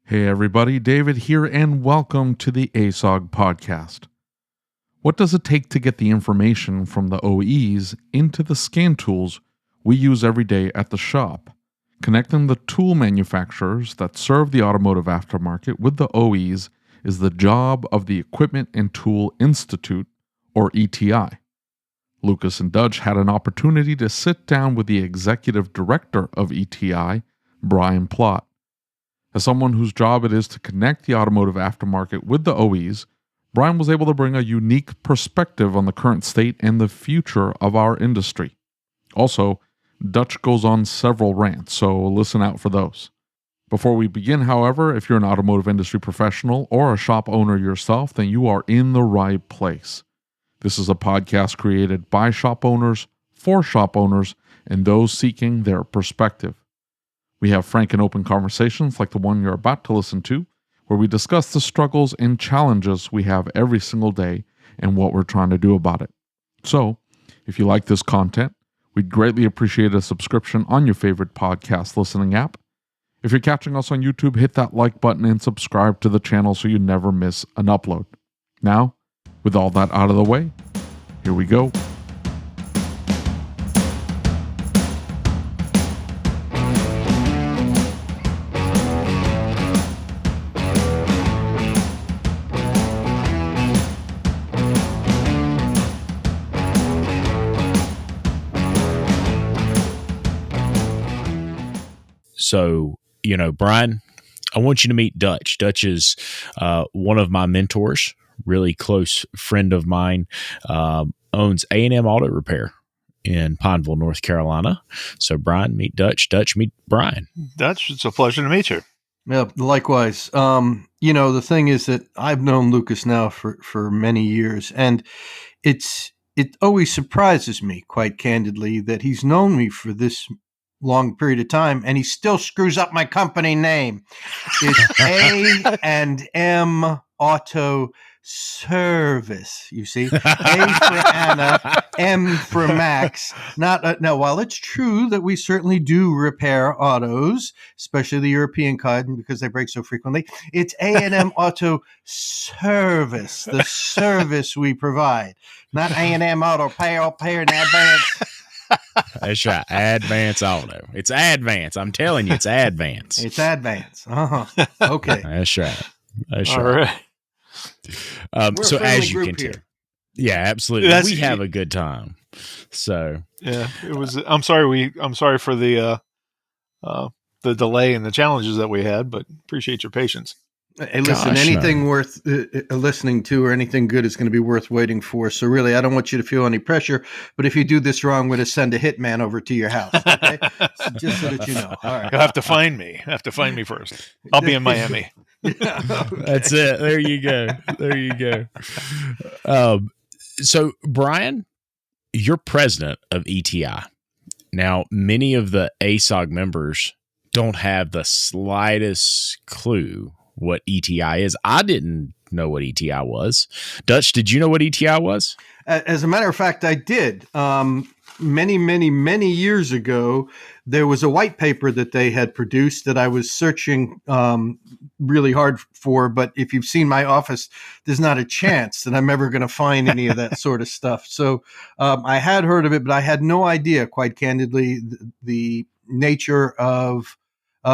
Hey everybody, David here, and welcome to the ASOG podcast. What does it take to get the information from the OEs into the scan tools we use every day at the shop? Connecting the tool manufacturers that serve the automotive aftermarket with the OEs is the job of the Equipment and Tool Institute, or ETI. Lucas and Dutch had an opportunity to sit down with the Executive Director of ETI, Brian Plott. As someone whose job it is to connect the automotive aftermarket with the OEs, Brian was able to bring a unique perspective on the current state and the future of our industry. Also, Dutch goes on several rants, so listen out for those. Before we begin, however, if you're an automotive industry professional or a shop owner yourself, then you are in the right place. This is a podcast created by shop owners, for shop owners, and those seeking their perspective. We have frank and open conversations like the one you're about to listen to, where we discuss the struggles and challenges we have every single day and what we're trying to do about it. So, if you like this content, we'd greatly appreciate a subscription on your favorite podcast listening app. If you're catching us on YouTube, hit that like button and subscribe to the channel so you never miss an upload. Now, with all that out of the way, here we go. So, Brian, I want you to meet Dutch. Dutch is one of my mentors, really close friend of mine, owns A&M Auto Repair in Pineville, North Carolina. So, Brian, meet Dutch. Dutch, meet Brian. Dutch, it's a pleasure to meet you. Yeah, likewise. The thing is that I've known Lucas now for many years, and it always surprises me, quite candidly, that he's known me for this long period of time, and he still screws up my company name. It's A&M Auto Service. You see, A for Anna, M for Max. Now, while it's true that we certainly do repair autos, especially the European kind, because they break so frequently, it's A&M Auto Service, the service we provide, not A&M Auto Pay in advance. That's right. Advance Auto. It's Advance. I'm telling you, it's Advance. It's Advance. Okay. That's right. All right. So as you can tell, yeah, absolutely. We have a good time. So yeah, it was. I'm sorry for the delay and the challenges that we had, but appreciate your patience. Hey, listen, anything worth listening to or anything good is going to be worth waiting for. So really, I don't want you to feel any pressure. But if you do this wrong, I'm going to send a hitman over to your house. Okay, just so that you know. All right. You'll have to find me. First. I'll be in Miami. Yeah, okay. That's it. There you go. So, Brian, you're president of ETI. Now, many of the ASOG members don't have the slightest clue what ETI is. I didn't know what ETI was. Dutch, did you know what ETI was? As a matter of fact, I did. Many years ago, there was a white paper that they had produced that I was searching really hard for. But if you've seen my office, there's not a chance that I'm ever going to find any of that sort of stuff. So I had heard of it, but I had no idea, quite candidly, the nature of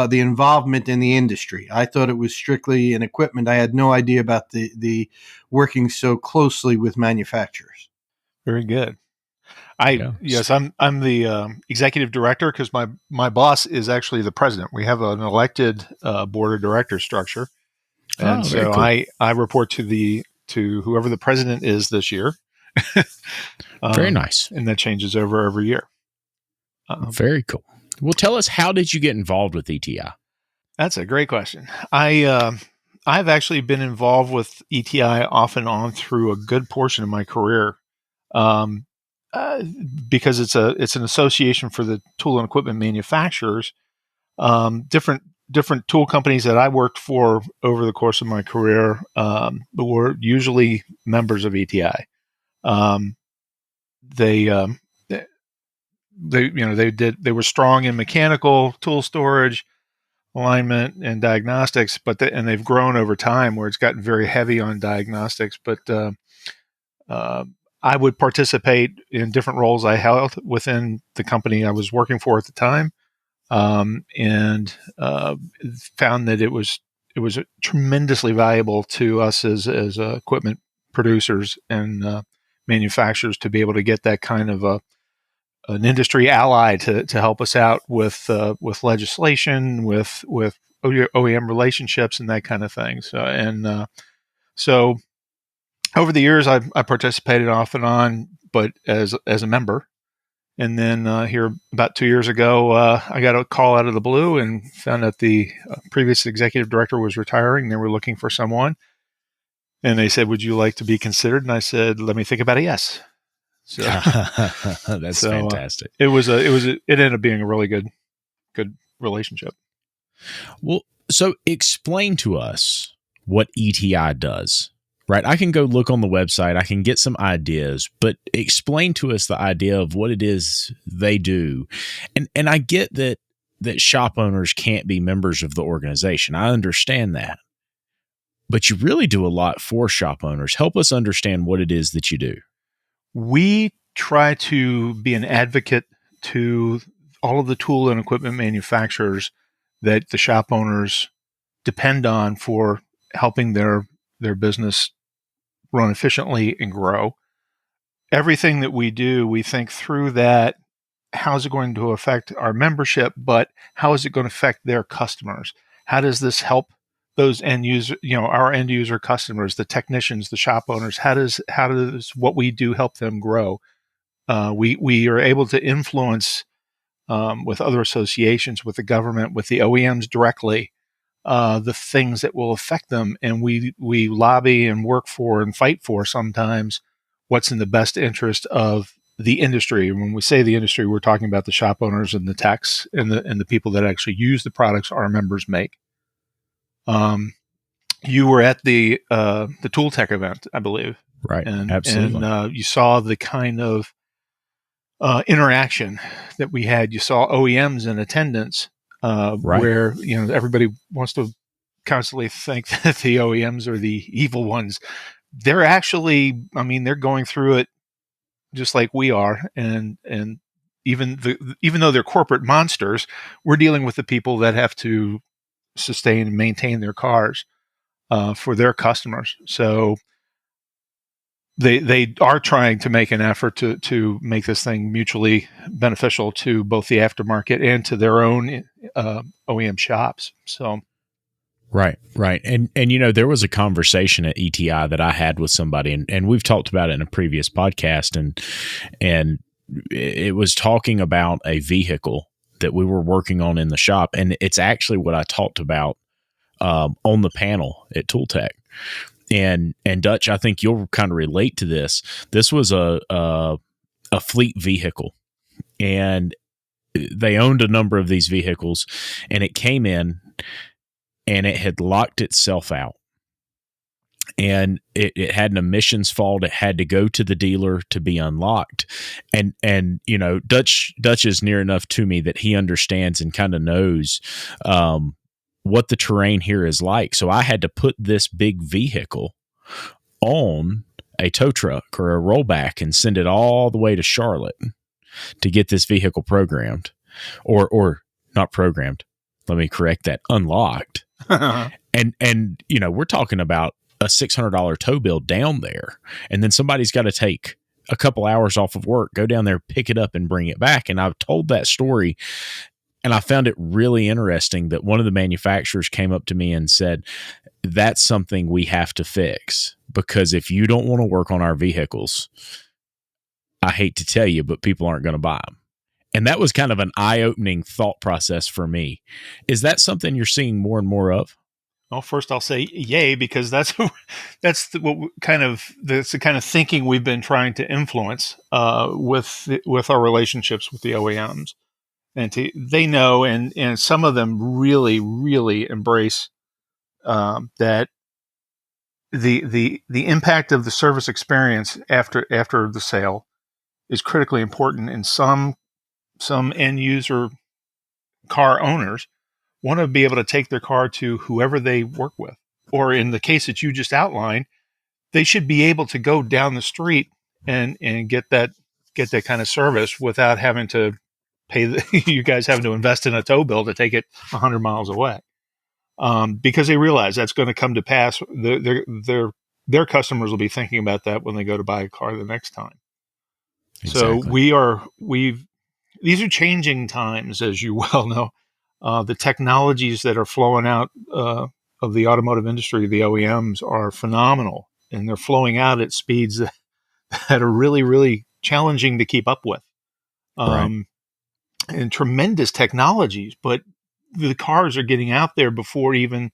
the involvement in the industry. I thought it was strictly an equipment. I had no idea about the working so closely with manufacturers. Very good. Yes, I'm the executive director because my boss is actually the president. We have an elected board of directors structure, and so cool. I report to whoever the president is this year. Very nice, and that changes over every year. Very cool. Well, tell us, how did you get involved with ETI? That's a great question. I've actually been involved with ETI off and on through a good portion of my career, because it's an association for the tool and equipment manufacturers. Different tool companies that I worked for over the course of my career were usually members of ETI. They were strong in mechanical tool storage, alignment, and diagnostics, and they've grown over time where it's gotten very heavy on diagnostics. But I would participate in different roles I held within the company I was working for at the time, and found that it was tremendously valuable to us as equipment producers and manufacturers to be able to get that kind of an industry ally to help us out with legislation, with OEM relationships, and that kind of thing. So over the years, I participated off and on, but as a member. And then here about 2 years ago, I got a call out of the blue and found that the previous executive director was retiring. They were looking for someone, and they said, "Would you like to be considered?" And I said, "Let me think about it." Yes. So that's fantastic. It ended up being a really good relationship. Well, so explain to us what ETI does. Right. I can go look on the website. I can get some ideas, but explain to us the idea of what it is they do. And I get that shop owners can't be members of the organization. I understand that. But you really do a lot for shop owners. Help us understand what it is that you do. We try to be an advocate to all of the tool and equipment manufacturers that the shop owners depend on for helping their business run efficiently and grow. Everything that we do, we think through that. How is it going to affect our membership? But how is it going to affect their customers? How does this help those end user, our end user customers, the technicians, the shop owners? How does what we do help them grow? We are able to influence with other associations, with the government, with the OEMs directly, the things that will affect them. And we lobby and work for and fight for sometimes what's in the best interest of the industry. And when we say the industry, we're talking about the shop owners and the techs and the people that actually use the products our members make. You were at the Tool Tech event, I believe. Right. Absolutely. And you saw the kind of interaction that we had. You saw OEMs in attendance. Right. Where everybody wants to constantly think that the OEMs are the evil ones. They're actually, they're going through it just like we are, and even though they're corporate monsters, we're dealing with the people that have to sustain and maintain their cars for their customers. So they are trying to make an effort to make this thing mutually beneficial to both the aftermarket and to their own OEM shops. So, right. And there was a conversation at ETI that I had with somebody, and we've talked about it in a previous podcast, and it was talking about a vehicle that we were working on in the shop, and it's actually what I talked about on the panel at Tool Tech. And Dutch, I think you'll kind of relate to this. This was a fleet vehicle, and they owned a number of these vehicles, and it came in and it had locked itself out, and it had an emissions fault. It had to go to the dealer to be unlocked. And Dutch is near enough to me that he understands and kind of knows what the terrain here is like. So I had to put this big vehicle on a tow truck or a rollback and send it all the way to Charlotte to get this vehicle programmed, or not programmed. Let me correct that. Unlocked. And we're talking about a $600 tow bill down there. And then somebody's got to take a couple hours off of work, go down there, pick it up and bring it back. And I've told that story, and I found it really interesting that one of the manufacturers came up to me and said, that's something we have to fix, because if you don't want to work on our vehicles, I hate to tell you, but people aren't going to buy them. And that was kind of an eye-opening thought process for me. Is that something you're seeing more and more of? Well, first I'll say yay, because that's the kind of thinking we've been trying to influence with our relationships with the OEMs. And they know, and some of them really, really embrace that the impact of the service experience after the sale is critically important. And some end user car owners want to be able to take their car to whoever they work with. Or in the case that you just outlined, they should be able to go down the street and get that kind of service without having to pay you guys having to invest in a tow bill to take it 100 miles away. Because they realize that's going to come to pass. Their customers will be thinking about that when they go to buy a car the next time. Exactly. So these are changing times, as you well know. The technologies that are flowing out of the automotive industry, the OEMs, are phenomenal, and they're flowing out at speeds that are really, really challenging to keep up with. Right. And tremendous technologies, but the cars are getting out there before even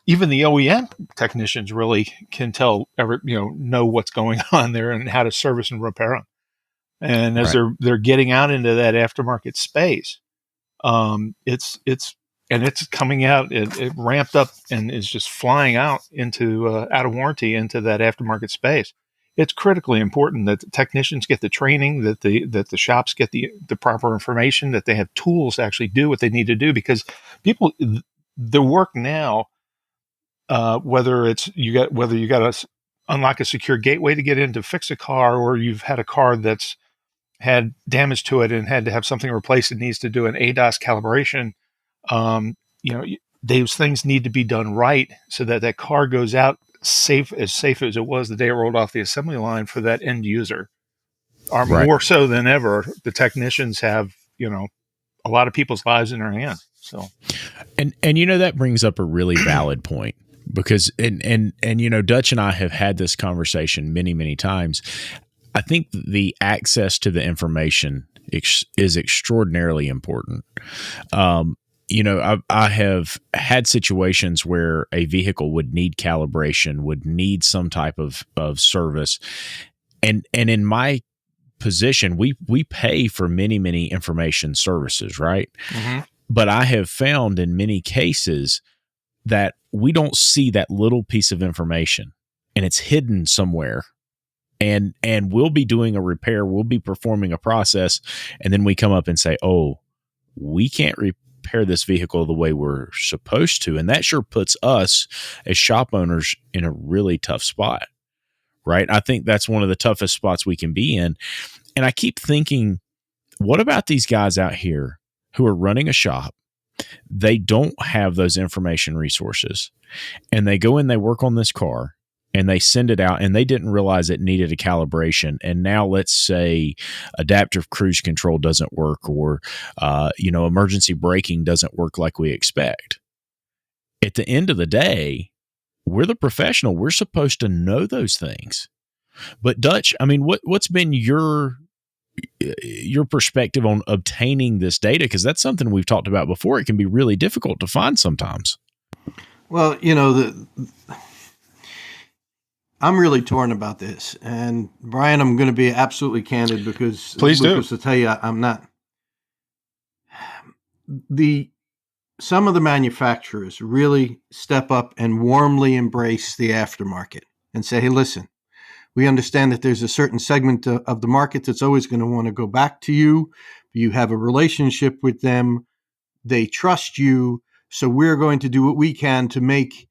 the OEM technicians really can know what's going on there and how to service and repair them. And as they're getting out into that aftermarket space, it's coming out. It ramped up and is just flying out of warranty into that aftermarket space. It's critically important that the technicians get the training, that the shops get the proper information, that they have tools to actually do what they need to do, because people, the work now, whether you got to unlock a secure gateway to get in to fix a car, or you've had a car that's had damage to it and had to have something replaced and needs to do an ADAS calibration. Those things need to be done right so that car goes out safe as it was the day it rolled off the assembly line for that end user. More so than ever, the technicians have, a lot of people's lives in their hands. So, and that brings up a really valid point, because and Dutch and I have had this conversation many, many times. I think the access to the information is extraordinarily important. I have had situations where a vehicle would need calibration, would need some type of service. And in my position, we pay for many, many information services, right? Mm-hmm. But I have found in many cases that we don't see that little piece of information, and it's hidden somewhere. And we'll be doing a repair, we'll be performing a process, and then we come up and say, oh, we can't repair this vehicle the way we're supposed to. And that sure puts us as shop owners in a really tough spot, right? I think that's one of the toughest spots we can be in. And I keep thinking, what about these guys out here who are running a shop? They don't have those information resources, and they go in, they work on this car, and they send it out, and they didn't realize it needed a calibration. And now let's say adaptive cruise control doesn't work, or, emergency braking doesn't work like we expect. At the end of the day, we're the professional. We're supposed to know those things. But Dutch, I mean, what's been your perspective on obtaining this data? Because that's something we've talked about before. It can be really difficult to find sometimes. Well, I'm really torn about this. And Brian, I'm going to be absolutely candid, because please Lucas will tell you I'm not. Some of the manufacturers really step up and warmly embrace the aftermarket and say, hey, listen, we understand that there's a certain segment of the market that's always going to want to go back to you. You have a relationship with them. They trust you. So we're going to do what we can to make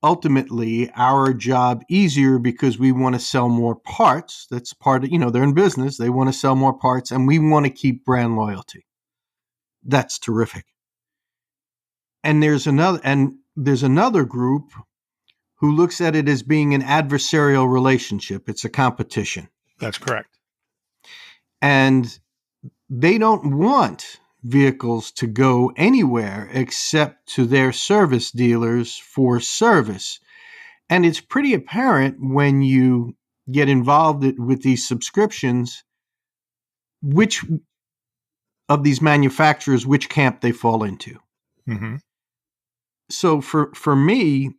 ultimately our job easier, because we want to sell more parts. That's part of, they're in business. They want to sell more parts, and we want to keep brand loyalty. That's terrific. And there's another group who looks at it as being an adversarial relationship. It's a competition. That's correct. And they don't want vehicles to go anywhere except to their service dealers for service. And it's pretty apparent when you get involved with these subscriptions, which of these manufacturers, which camp they fall into. Mm-hmm. So for me,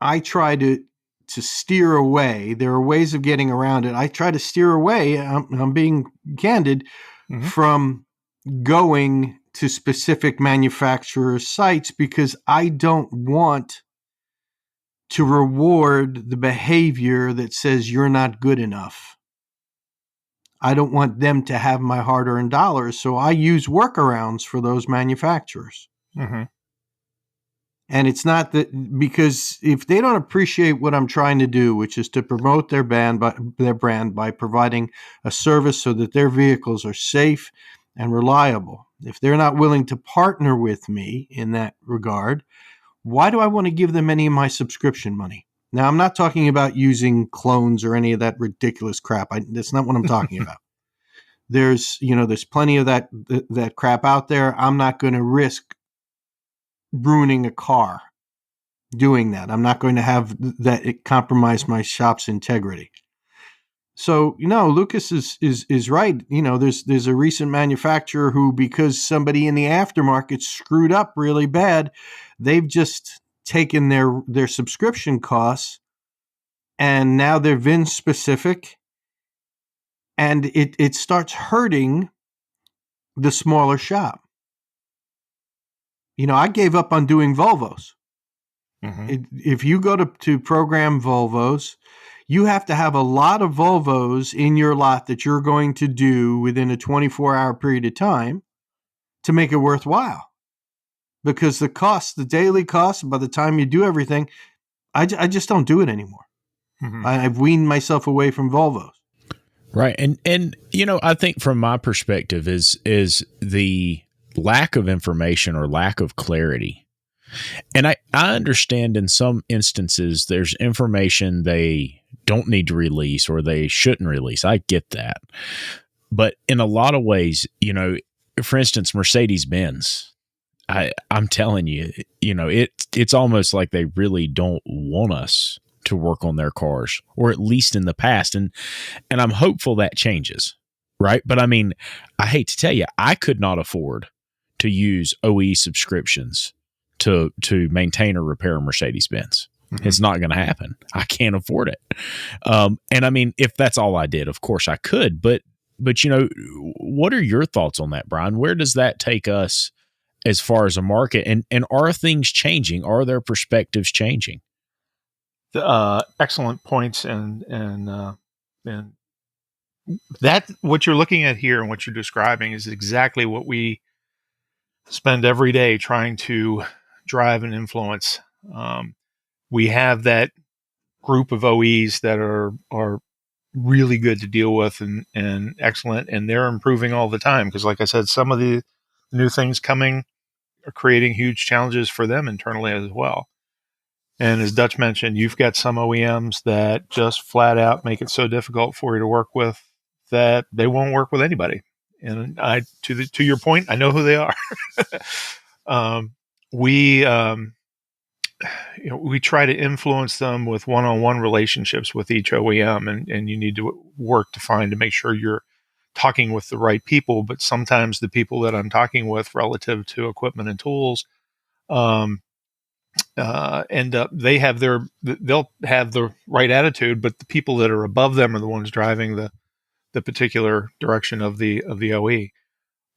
I try to steer away. There are ways of getting around it. I try to steer away, I'm being candid, mm-hmm. from going to specific manufacturer sites, because I don't want to reward the behavior that says you're not good enough. I don't want them to have my hard-earned dollars, so I use workarounds for those manufacturers. Mm-hmm. And it's not that, because if they don't appreciate what I'm trying to do, which is to promote their brand by providing a service so that their vehicles are safe and reliable, if they're not willing to partner with me in that regard, why do I want to give them any of my subscription money? Now, I'm not talking about using clones or any of that ridiculous crap. That's not what I'm talking about. There's plenty of that crap out there. I'm not going to risk ruining a car doing that. I'm not going to have that it compromise my shop's integrity. So, Lucas is right. There's a recent manufacturer who, because somebody in the aftermarket screwed up really bad, they've just taken their subscription costs, and now they're VIN specific, and it starts hurting the smaller shop. I gave up on doing Volvos. Mm-hmm. If you go to program Volvos, you have to have a lot of Volvos in your lot that you're going to do within a 24-hour period of time to make it worthwhile. Because the daily cost, by the time you do everything, I just don't do it anymore. Mm-hmm. I've weaned myself away from Volvos. Right. And I think from my perspective is the lack of information or lack of clarity. And I understand in some instances there's information they don't need to release or they shouldn't release. I get that. But in a lot of ways, for instance, Mercedes-Benz, I'm telling you, it's almost like they really don't want us to work on their cars, or at least in the past. And I'm hopeful that changes. Right. But I mean, I hate to tell you, I could not afford to use OE subscriptions to maintain or repair a Mercedes-Benz. Mm-hmm. It's not going to happen. I can't afford it. And I mean, if that's all I did, of course I could, but what are your thoughts on that, Brian? Where does that take us as far as a market, and are things changing? Are their perspectives changing? Excellent points. And that what you're looking at here and what you're describing is exactly what we spend every day trying to drive and influence. We have that group of OEs that are really good to deal with and excellent, and they're improving all the time. Because like I said, some of the new things coming are creating huge challenges for them internally as well. And as Dutch mentioned, you've got some OEMs that just flat out make it so difficult for you to work with that they won't work with anybody. And to your point, I know who they are. We try to influence them with one-on-one relationships with each OEM, and you need to work to make sure you're talking with the right people. But sometimes the people that I'm talking with relative to equipment and tools end up, they'll have the right attitude, but the people that are above them are the ones driving the particular direction of the OE.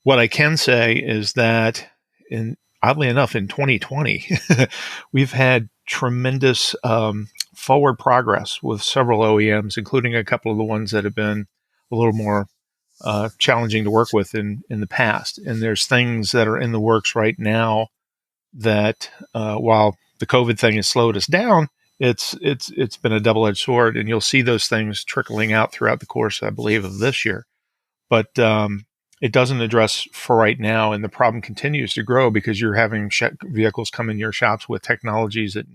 What I can say is that oddly enough, in 2020, we've had tremendous forward progress with several OEMs, including a couple of the ones that have been a little more challenging to work with in the past. And there's things that are in the works right now that while the COVID thing has slowed us down, it's been a double-edged sword, and you'll see those things trickling out throughout the course, I believe, of this year. But it doesn't address for right now, and the problem continues to grow because you're having vehicles come in your shops with technologies that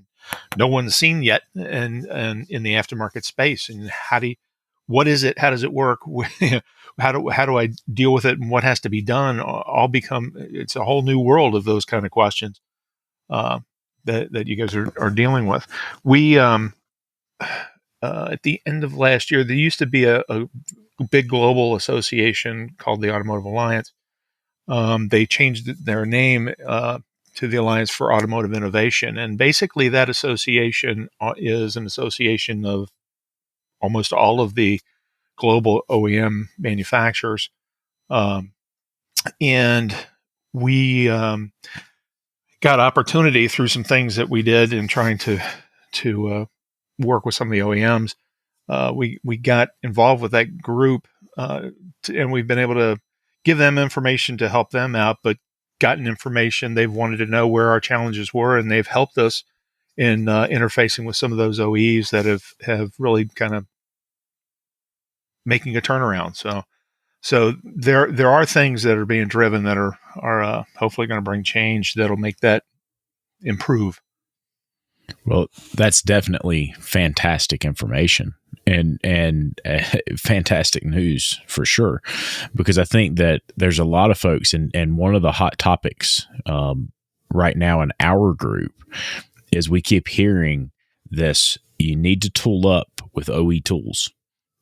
no one's seen yet, and in the aftermarket space. And what is it? How does it work? How do I deal with it? And what has to be done? It's a whole new world of those kind of questions that you guys are dealing with. We at the end of last year, there used to be a big global association called the Automotive Alliance. They changed their name to the Alliance for Automotive Innovation. And basically that association is an association of almost all of the global OEM manufacturers. And we got opportunity through some things that we did in trying to work with some of the OEMs. We got involved with that group and we've been able to give them information to help them out, but gotten information. They've wanted to know where our challenges were, and they've helped us in interfacing with some of those OEs that have really kind of making a turnaround. So there are things that are being driven that are hopefully going to bring change that'll make that improve. Well, that's definitely fantastic information and fantastic news for sure, because I think that there's a lot of folks, and one of the hot topics right now in our group is we keep hearing this: you need to tool up with OE tools.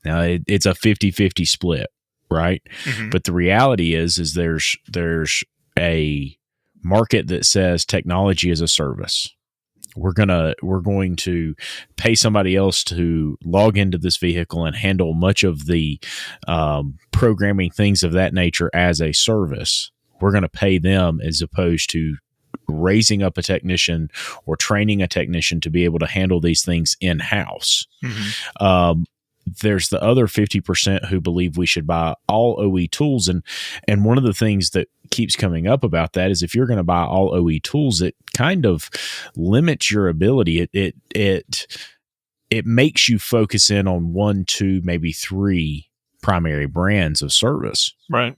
Now it's a 50-50 split, right? Mm-hmm. But the reality is there's a market that says technology is a service. We're going to pay somebody else to log into this vehicle and handle much of the programming, things of that nature, as a service. We're going to pay them as opposed to raising up a technician or training a technician to be able to handle these things in-house. Mm-hmm. There's the other 50% who believe we should buy all OE tools. And one of the things that keeps coming up about that is if you're going to buy all OE tools, it kind of limits your ability. It makes you focus in on 1, 2, maybe 3 primary brands of service. Right.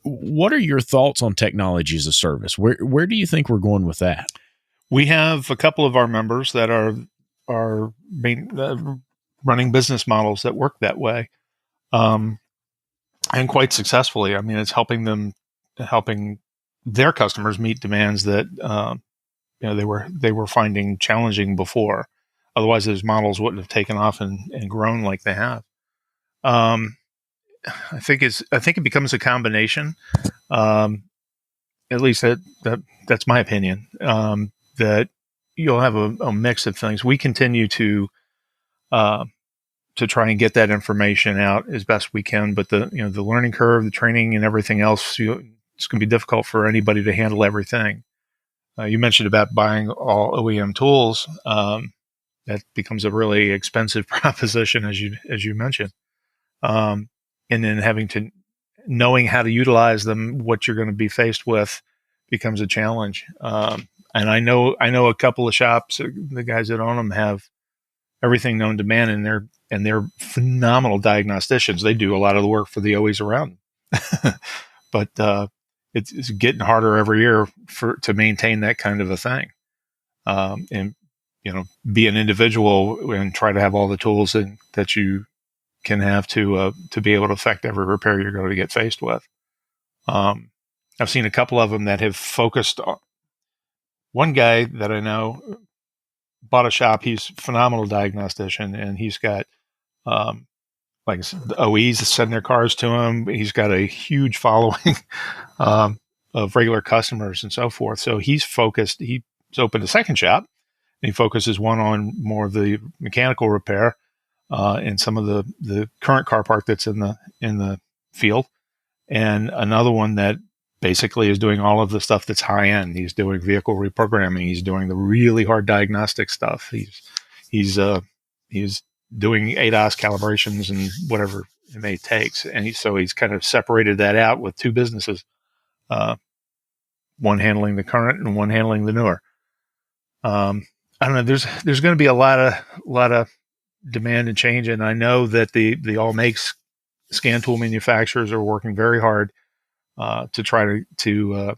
What are your thoughts on technology as a service? Where do you think we're going with that? We have a couple of our members that are running business models that work that way, and quite successfully. I mean, it's helping their customers meet demands that they were finding challenging before. Otherwise, those models wouldn't have taken off and grown like they have. I think it becomes a combination. At least that's my opinion. That you'll have a mix of things. We continue to try and get that information out as best we can, but the learning curve, the training, and everything else, it's going to be difficult for anybody to handle everything. You mentioned about buying all OEM tools. That becomes a really expensive proposition, as you mentioned. And then knowing how to utilize them, what you're going to be faced with, becomes a challenge. And I know a couple of shops, the guys that own them have everything known to man, and they're phenomenal diagnosticians. They do a lot of the work for the OEs around them. But it's getting harder every year to maintain that kind of a thing. And be an individual and try to have all the tools that you can have to be able to affect every repair you're going to get faced with. I've seen a couple of them that have focused on. One guy that I know bought a shop. He's a phenomenal diagnostician, and he's got like the OEs that send their cars to him. He's got a huge following of regular customers and so forth. So he's focused. He's opened a second shop, and he focuses one on more of the mechanical repair and some of the current car park that's in the field, and another one that basically is doing all of the stuff that's high end. He's doing vehicle reprogramming. He's doing the really hard diagnostic stuff. He's doing ADAS calibrations and whatever it may take. And so he's kind of separated that out with 2 businesses, one handling the current and one handling the newer. I don't know. There's going to be a lot of demand and change, and I know that the all makes scan tool manufacturers are working very hard to try to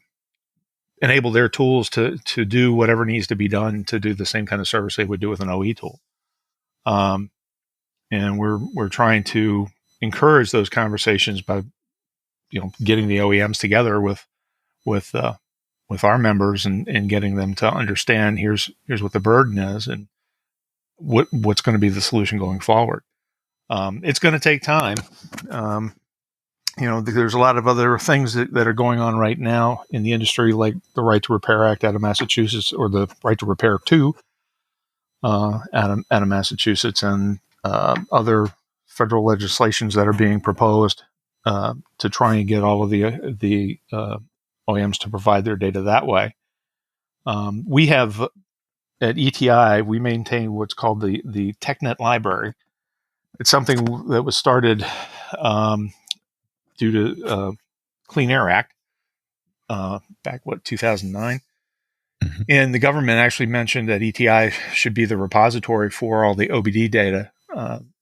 enable their tools to do whatever needs to be done to do the same kind of service they would do with an OE tool. And we're trying to encourage those conversations by getting the OEMs together with our members and getting them to understand here's what the burden is and what's going to be the solution going forward. It's going to take time. There's a lot of other things that are going on right now in the industry, like the Right to Repair Act out of Massachusetts, or the Right to Repair 2 out of Massachusetts, and other federal legislations that are being proposed to try and get all of the OEMs to provide their data that way. We have at ETI, we maintain what's called the TechNet library. It's something that was started due to Clean Air Act back, 2009. Mm-hmm. And the government actually mentioned that ETI should be the repository for all the OBD data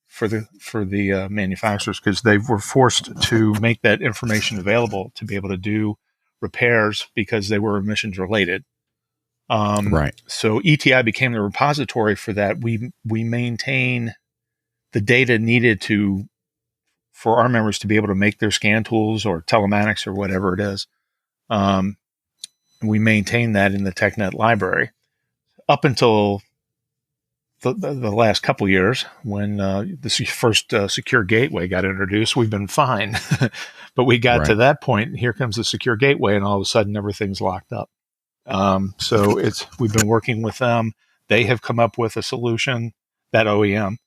for the manufacturers, because they were forced to make that information available to be able to do repairs because they were emissions related. Right. So ETI became the repository for that. We maintain the data needed for our members to be able to make their scan tools or telematics or whatever it is. We maintain that in the TechNet library up until the last couple years when the first secure gateway got introduced. We've been fine, but we got to that point, and here comes the secure gateway, and all of a sudden everything's locked up. So we've been working with them. They have come up with a solution, that OEM,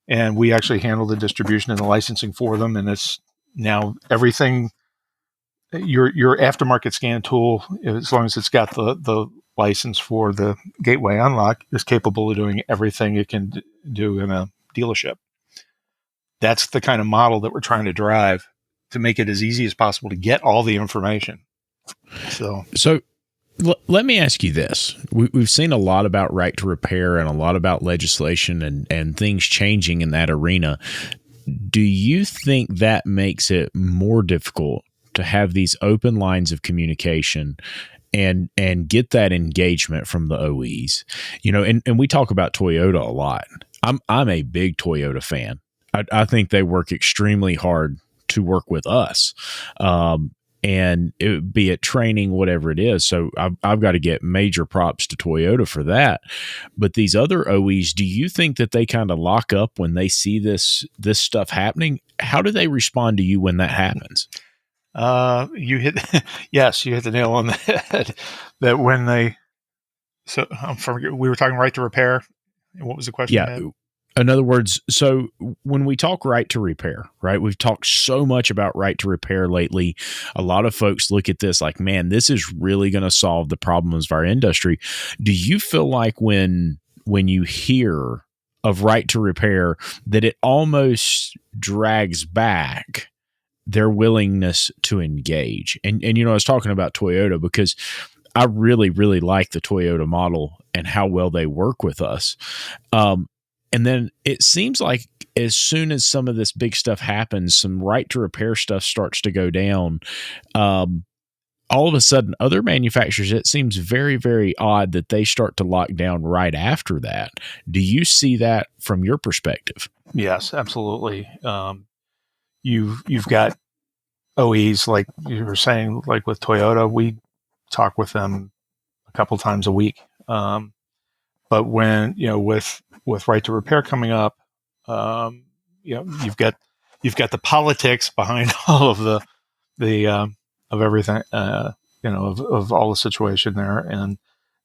and we actually handle the distribution and the licensing for them. And it's now everything. Your aftermarket scan tool, as long as it's got the license for the gateway unlock, is capable of doing everything it can do in a dealership. That's the kind of model that we're trying to drive to make it as easy as possible to get all the information. So let me ask you this. We've seen a lot about right to repair and a lot about legislation and things changing in that arena. Do you think that makes it more difficult to have these open lines of communication and get that engagement from the OEs? And we talk about Toyota a lot. I'm a big Toyota fan. I think they work extremely hard to work with us. And be it training, whatever it is. So I've got to get major props to Toyota for that. But these other OEs, do you think that they kind of lock up when they see this stuff happening? How do they respond to you when that happens? You hit the nail on the head. That when they, we were talking right to repair. What was the question? Yeah. In other words, so when we talk right to repair, right, we've talked so much about right to repair lately. A lot of folks look at this like, man, this is really going to solve the problems of our industry. Do you feel like when you hear of right to repair that it almost drags back their willingness to engage? And I was talking about Toyota because I really, really like the Toyota model and how well they work with us. And then it seems like as soon as some of this big stuff happens, some right to repair stuff starts to go down. All of a sudden, other manufacturers, it seems very, very odd that they start to lock down right after that. Do you see that from your perspective? Yes, absolutely. You've got OEs, like you were saying, like with Toyota, we talk with them a couple times a week. But when, with right to repair coming up, you've got the politics behind all of the of everything, of all the situation there. And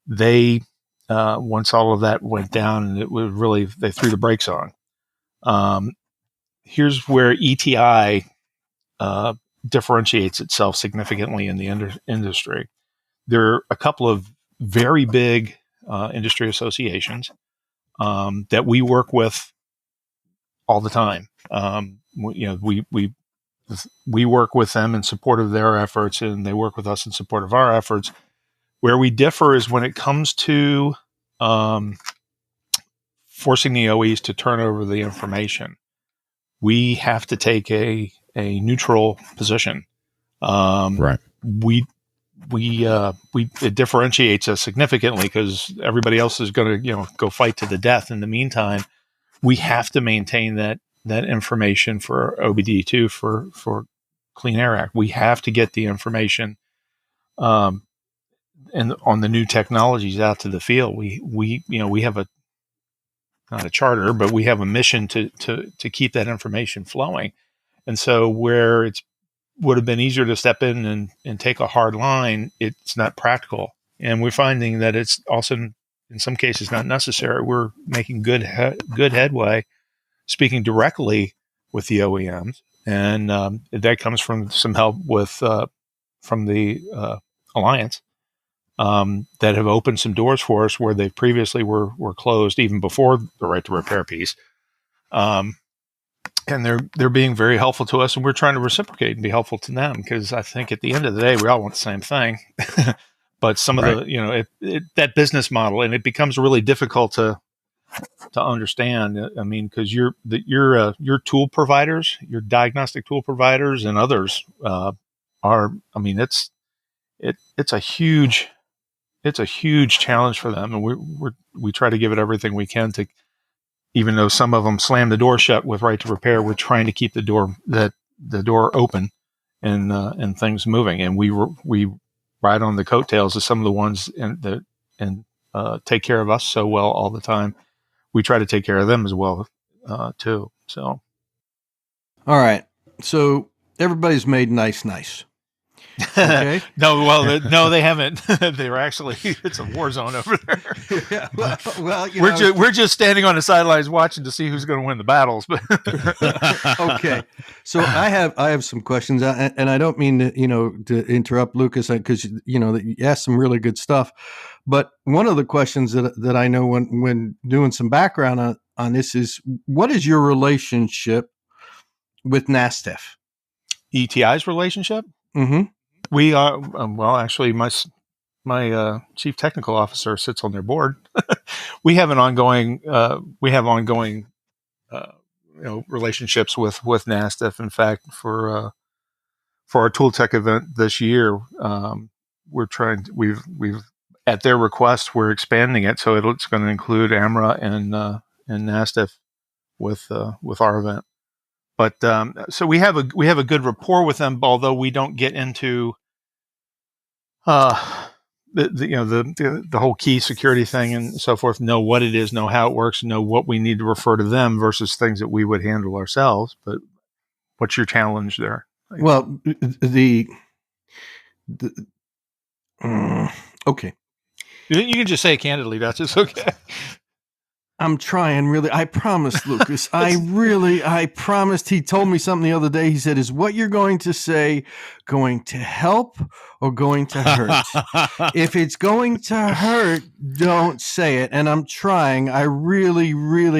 they, once all of that went down, and it was really, they threw the brakes on. Here's where ETI differentiates itself significantly in the industry. There are a couple of very big industry associations that we work with all the time. We work with them in support of their efforts, and they work with us in support of our efforts. Where we differ is when it comes to forcing the OEs to turn over the information. We have to take a neutral position. Right. It differentiates us significantly because everybody else is going to, go fight to the death. In the meantime, we have to maintain that information for OBD2 for Clean Air Act. We have to get the information, and on the new technologies out to the field. We have not a charter, but we have a mission to keep that information flowing. And so where it's would have been easier to step in and take a hard line, it's not practical. And we're finding that it's also, in some cases, not necessary. We're making good headway, speaking directly with the OEMs. And that comes from some help from the Alliance that have opened some doors for us where they previously were closed even before the right to repair piece. they're being very helpful to us, and we're trying to reciprocate and be helpful to them, because I think at the end of the day we all want the same thing. But some of the that business model, and it becomes really difficult to understand. I mean, because your tool providers, your diagnostic tool providers, and others are. I mean, it's a huge challenge for them, and we try to give it everything we can to. Even though some of them slam the door shut with right to repair, we're trying to keep the door open and things moving. And we ride on the coattails of some of the ones and take care of us so well all the time. We try to take care of them as well too. So, all right. So everybody's made nice. Okay. No, they haven't. They're actually, it's a war zone over there. Yeah, well, we're just standing on the sidelines watching to see who's going to win the battles. But okay, so I have some questions, and I don't mean to interrupt Lucas, because you asked some really good stuff. But one of the questions that I know when doing some background on this is, what is your relationship with NASTF? ETI's relationship? Mm-hmm. We are actually, my chief technical officer sits on their board. We have ongoing relationships with NASTF. In fact, for our Tool Tech event this year, we've at their request, we're expanding it, so it's going to include AMRA and NASTF with our event. But so we have a good rapport with them, although we don't get into the whole key security thing and so forth. Know what it is, know how it works, know what we need to refer to them versus things that we would handle ourselves. But what's your challenge there? Well, okay. You can just say it candidly. That's just okay. I'm trying really. I promised, Lucas. I promised. He told me something the other day. He said, is what you're going to say going to help or going to hurt? If it's going to hurt, don't say it. And I'm trying. I really,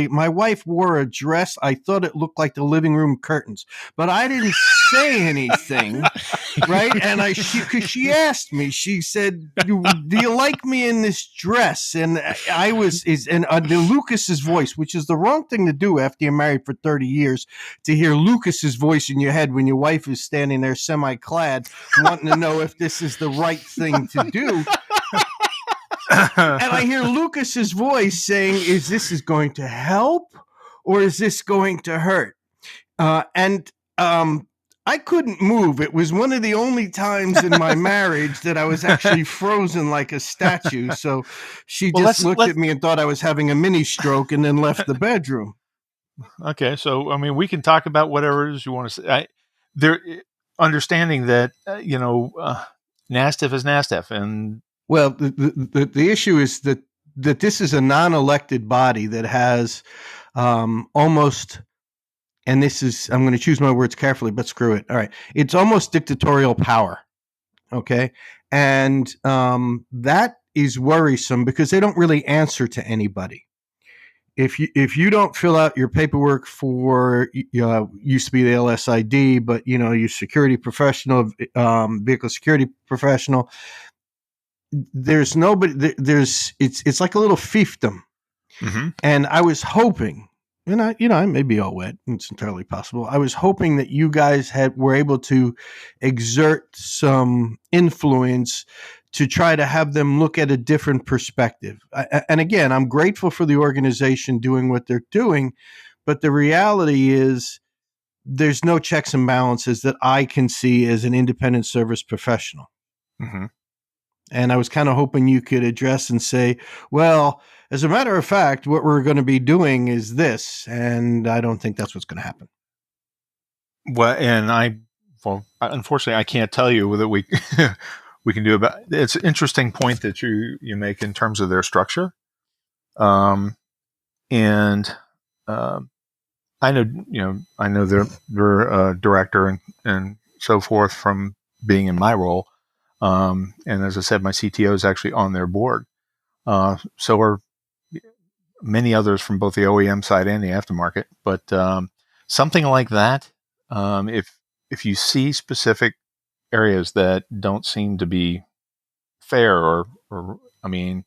my wife wore a dress. I thought it looked like the living room curtains, but I didn't say anything. Right. And because she asked me, she said, do you like me in this dress? And Lucas's voice, which is the wrong thing to do after you're married for 30 years, to hear Lucas's voice in your head when your wife is standing there semi-clad, wanting to know if this is the right thing to do. And I hear Lucas's voice saying, is this going to help or is this going to hurt? I couldn't move. It was one of the only times in my marriage that I was actually frozen like a statue. So she just looked at me and thought I was having a mini stroke and then left the bedroom. Okay. So, I mean, we can talk about whatever it is you want to say. Understanding that, NASTF is NASTF. And well, the issue is that this is a non-elected body that has almost... And this is, I'm going to choose my words carefully, but screw it. All right. It's almost dictatorial power. Okay. And that is worrisome because they don't really answer to anybody. If you don't fill out your paperwork for, used to be the LSID, but, your security professional, vehicle security professional, there's nobody, it's like a little fiefdom. Mm-hmm. And I was hoping, and I may be all wet. It's entirely possible. I was hoping that you guys were able to exert some influence to try to have them look at a different perspective. And again, I'm grateful for the organization doing what they're doing, but the reality is there's no checks and balances that I can see as an independent service professional. Mm-hmm. And I was kind of hoping you could address and say, well, as a matter of fact, what we're going to be doing is this, and I don't think that's what's going to happen. Well, and unfortunately, I can't tell you that we can do about. It's an interesting point that you make in terms of their structure, and I know their director and so forth from being in my role, and as I said, my CTO is actually on their board. So are many others from both the OEM side and the aftermarket. But something like that. If you see specific areas that don't seem to be fair, or I mean,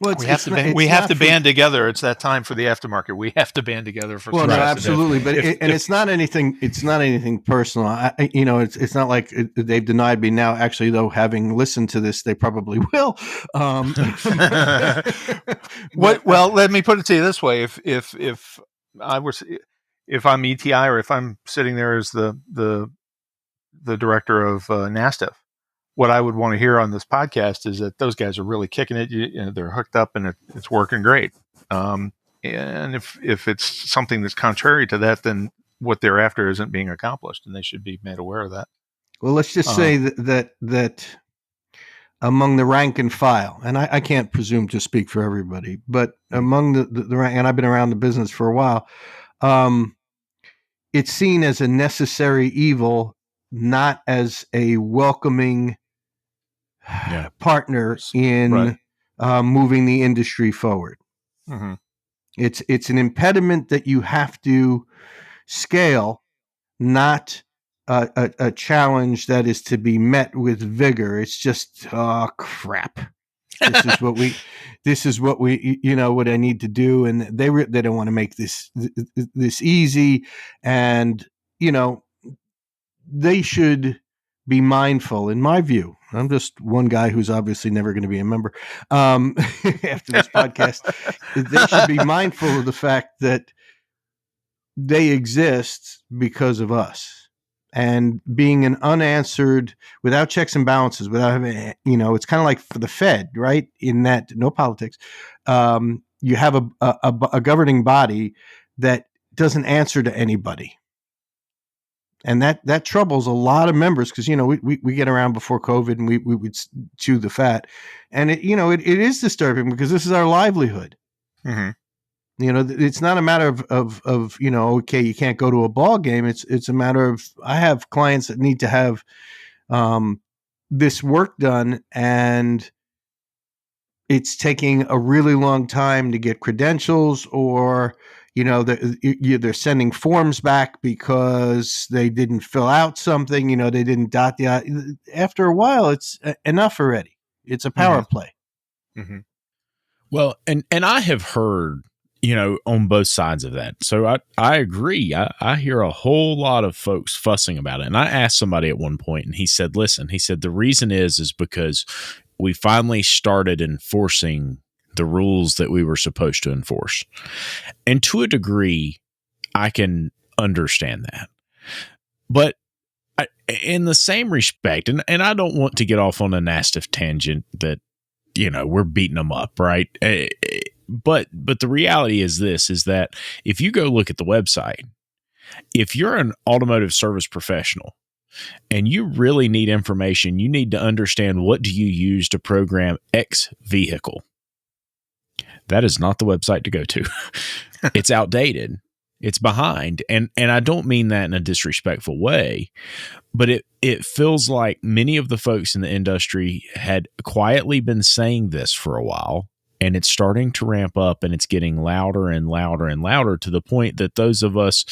well, we have to band together. It's that time for the aftermarket. We have to band together for. Well, no, absolutely, but it's not anything. It's not anything personal. It's not like they've denied me now. Actually, though, having listened to this, they probably will. Well, let me put it to you this way: if I'm ETI, or if I'm sitting there as the director of NASTF, what I would want to hear on this podcast is that those guys are really kicking it. They're hooked up and it's working great. And if it's something that's contrary to that, then what they're after isn't being accomplished, and they should be made aware of that. Well, let's just say that among the rank and file, and I can't presume to speak for everybody, but among the rank, and I've been around the business for a while, it's seen as a necessary evil, not as a welcoming partner in moving the industry forward. Mm-hmm. It's an impediment that you have to scale, not a challenge that is to be met with vigor. It's just, oh crap. This is what we what I need to do, and they don't want to make this easy, and they should be mindful, in my view. I'm just one guy who's obviously never going to be a member after this podcast. They should be mindful of the fact that they exist because of us, and being an unanswered, without checks and balances, without having, it's kind of like for the Fed, right? In that, no politics. You have a governing body that doesn't answer to anybody. And that troubles a lot of members, because we get around before COVID and we would chew the fat, and it is disturbing because this is our livelihood. Mm-hmm. It's not a matter of okay, you can't go to a ball game. It's a matter of, I have clients that need to have this work done, and it's taking a really long time to get credentials, or they're sending forms back because they didn't fill out something. They didn't dot the I. After a while, it's enough already. It's a power play. Mm-hmm. Well, and I have heard, on both sides of that. So I agree. I hear a whole lot of folks fussing about it. And I asked somebody at one point, and he said, listen, the reason is because we finally started enforcing the rules that we were supposed to enforce. And to a degree, I can understand that. But in the same respect, and I don't want to get off on a nasty tangent that, we're beating them up, right? But the reality is that if you go look at the website, if you're an automotive service professional and you really need information, you need to understand, what do you use to program X vehicle? That is not the website to go to. It's outdated. It's behind. And I don't mean that in a disrespectful way, but it feels like many of the folks in the industry had quietly been saying this for a while, and it's starting to ramp up, and it's getting louder and louder and louder, to the point that those of us,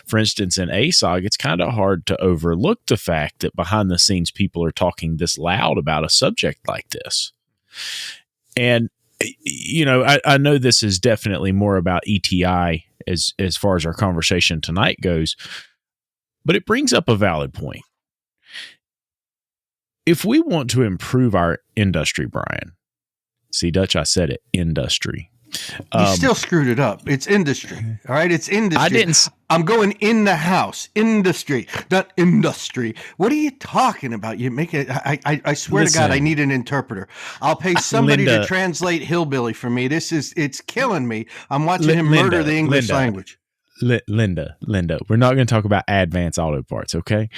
for instance, in ASOG, it's kind of hard to overlook the fact that behind the scenes people are talking this loud about a subject like this. And I know this is definitely more about ETI as far as our conversation tonight goes, but it brings up a valid point. If we want to improve our industry, Brian, see, Dutch, I said it, industry. You still screwed it up. It's industry. All right. It's industry. I'm going in the house. Industry, not industry. What are you talking about? You make it. I swear to God, I need an interpreter. I'll pay somebody to translate hillbilly for me. It's killing me. I'm watching him murder the English language. Linda, we're not going to talk about Advance Auto Parts, okay?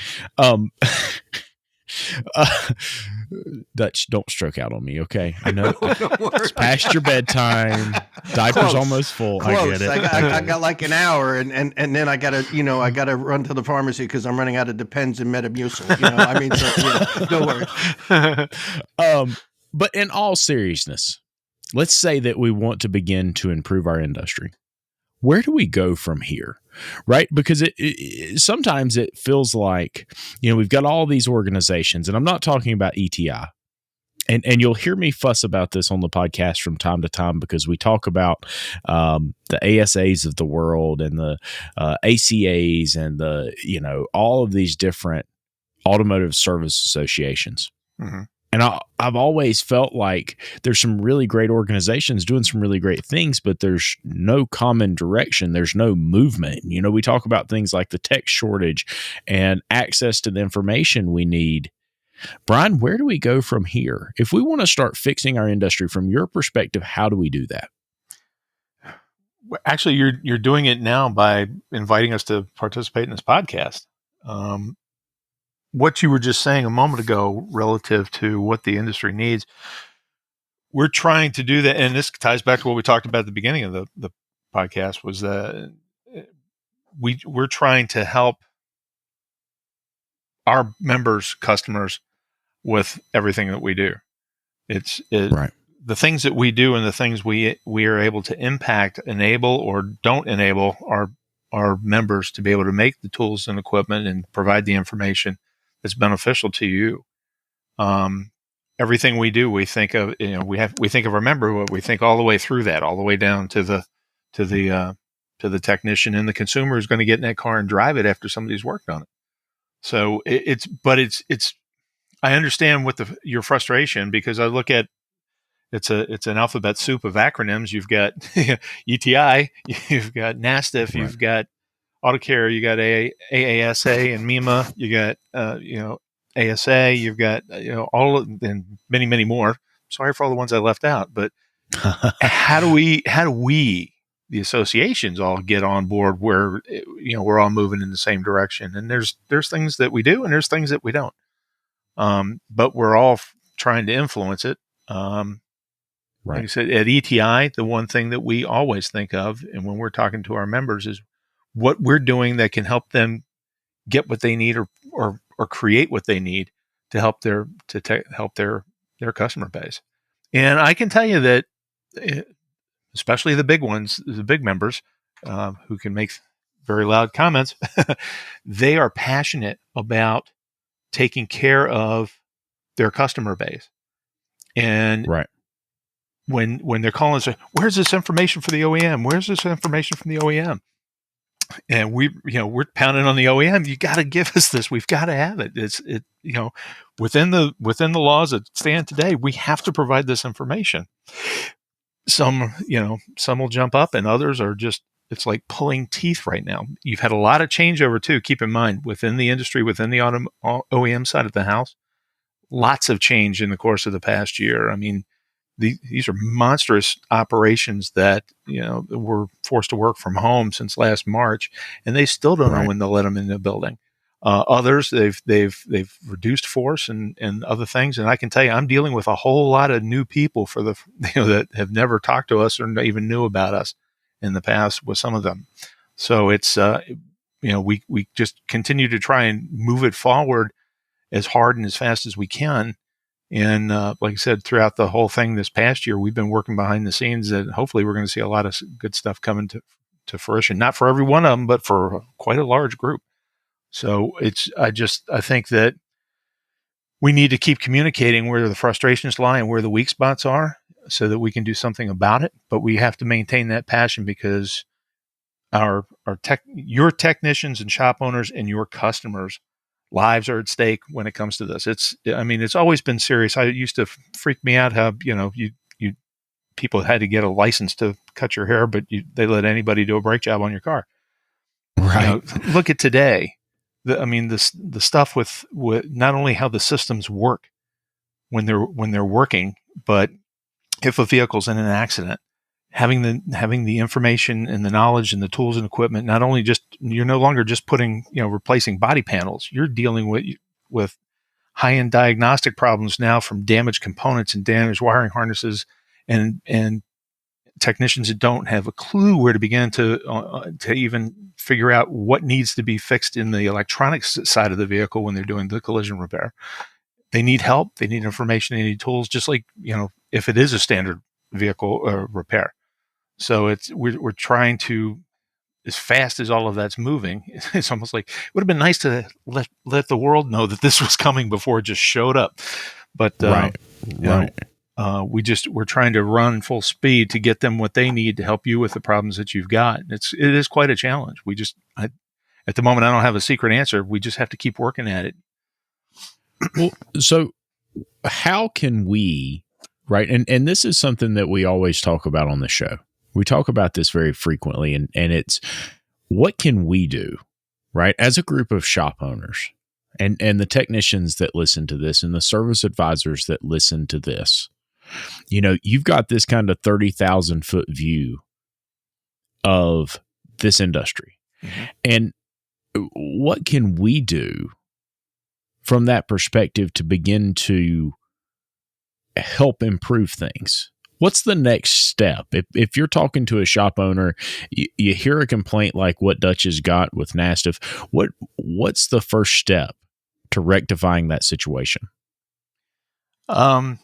Dutch, don't stroke out on me, okay? I know it's past your bedtime. Diaper's almost full. Close. I get it. I got like an hour, and then I gotta run to the pharmacy because I'm running out of Depends and Metamucil. No worries. But in all seriousness, let's say that we want to begin to improve our industry. where do we go from here? Right? Because sometimes it feels like, we've got all these organizations, and I'm not talking about ETI. And you'll hear me fuss about this on the podcast from time to time because we talk about the ASAs of the world and the ACAs and all of these different automotive service associations. Mm-hmm. And I've always felt like there's some really great organizations doing some really great things, but there's no common direction. There's no movement. We talk about things like the tech shortage and access to the information we need. Brian, where do we go from here? If we want to start fixing our industry from your perspective, how do we do that? Actually, you're doing it now by inviting us to participate in this podcast. What you were just saying a moment ago relative to what the industry needs, we're trying to do that. And this ties back to what we talked about at the beginning of the podcast, was that we're trying to help our members, customers, with everything that we do. Right. The things that we do and the things we are able to impact, enable or don't enable our members to be able to make the tools and equipment and provide the information that's beneficial to you. Everything we do, we think of, we think of our member, we think all the way through that, all the way down to the technician and the consumer who's going to get in that car and drive it after somebody's worked on it. So it's I understand your frustration, because I look at it's an alphabet soup of acronyms. You've got ETI, you've got NASTF, right. You've got AutoCare, you got AASA and MEMA, you got ASA, you've got all and many, many more. Sorry for all the ones I left out, but how do we the associations all get on board where we're all moving in the same direction? And there's things that we do and there's things that we don't. But we're all trying to influence it. Right. Like I said, at ETI, the one thing that we always think of, and when we're talking to our members, is what we're doing that can help them get what they need or create what they need to help their customer base. And I can tell you that, especially the big ones, the big members, who can make very loud comments, they are passionate about taking care of their customer base. And right. When they're calling and say, where's this information for the OEM? Where's this information from the OEM? And we're pounding on the OEM. You got to give us this. We've got to have it. Within the laws that stand today, we have to provide this information. Some will jump up, and others are just, it's like pulling teeth right now. You've had a lot of changeover too. Keep in mind, within the industry, within the OEM side of the house, lots of change in the course of the past year. I mean, these are monstrous operations that were forced to work from home since last March, and they still don't know when they'll let them in the building. Others, they've reduced force and other things. And I can tell you, I'm dealing with a whole lot of new people that have never talked to us or even knew about us in the past with some of them. So it's we just continue to try and move it forward as hard and as fast as we can. And like I said, throughout the whole thing this past year, we've been working behind the scenes, and hopefully we're going to see a lot of good stuff coming to fruition. Not for every one of them, but for quite a large group. So I think that we need to keep communicating where the frustrations lie and where the weak spots are so that we can do something about it. But we have to maintain that passion, because your technicians and shop owners and your customers' lives are at stake when it comes to this. It's always been serious. It used to freak me out how, you people had to get a license to cut your hair, but they let anybody do a brake job on your car. Right. Look at today. The stuff with not only how the systems work when they're working, but if a vehicle's in an accident, having the information and the knowledge and the tools and equipment, not only you're no longer just replacing body panels, you're dealing with high-end diagnostic problems now, from damaged components and damaged wiring harnesses, and technicians that don't have a clue where to begin to even figure out what needs to be fixed in the electronics side of the vehicle when they're doing the collision repair. They need help. They need information. They need tools, just like, if it is a standard vehicle repair. So we're trying to as fast as all of that's moving, it's almost like it would have been nice to let the world know that this was coming before it just showed up. But right. we're trying to run full speed to get them what they need to help you with the problems that you've got. It is quite a challenge. At the moment, I don't have a secret answer. We just have to keep working at it. Well, so how can we, right? And this is something that we always talk about on the show. We talk about this very frequently, and it's what can we do, right? As a group of shop owners and the technicians that listen to this and the service advisors that listen to this, you've got this kind of 30,000 foot view of this industry. Mm-hmm. And what can we do from that perspective to begin to help improve things? What's the next step? If you're talking to a shop owner, you hear a complaint like what Dutch has got with NASTF, what's the first step to rectifying that situation? If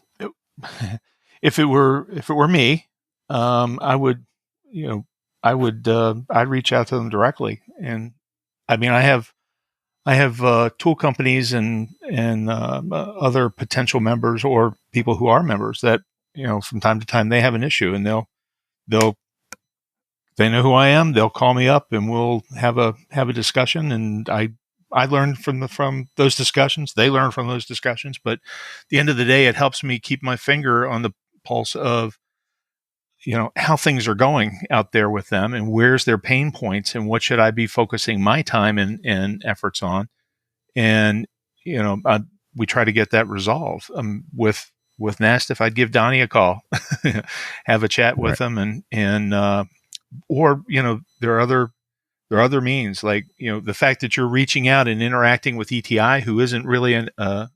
it were me, I'd reach out to them directly. And I mean, I have tool companies and other potential members or people who are members that, from time to time they have an issue, and they know who I am. They'll call me up and we'll have a discussion. And I learn from those discussions. They learn from those discussions. But at the end of the day, it helps me keep my finger on the pulse of, how things are going out there with them and where's their pain points and what should I be focusing my time and efforts on. And, we try to get that resolved. With NASTF, I'd give Donnie a call, have a chat with him, and or there are other means, like the fact that you're reaching out and interacting with ETI, who isn't really a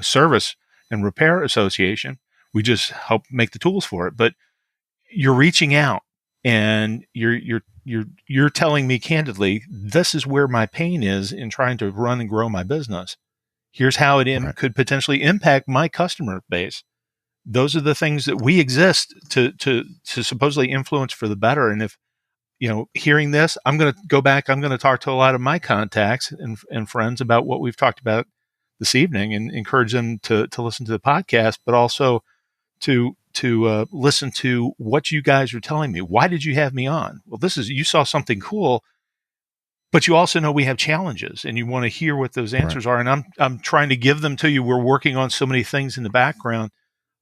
service and repair association. We just help make the tools for it, but you're reaching out and you're telling me candidly, this is where my pain is in trying to run and grow my business. Here's how it could potentially impact my customer base. Those are the things that we exist to supposedly influence for the better. And if, hearing this, I'm going to go back, I'm going to talk to a lot of my contacts and friends about what we've talked about this evening and encourage them to listen to the podcast, but also to listen to what you guys are telling me. Why did you have me on? Well, you saw something cool, but you also know we have challenges and you want to hear what those answers are. And I'm trying to give them to you. We're working on so many things in the background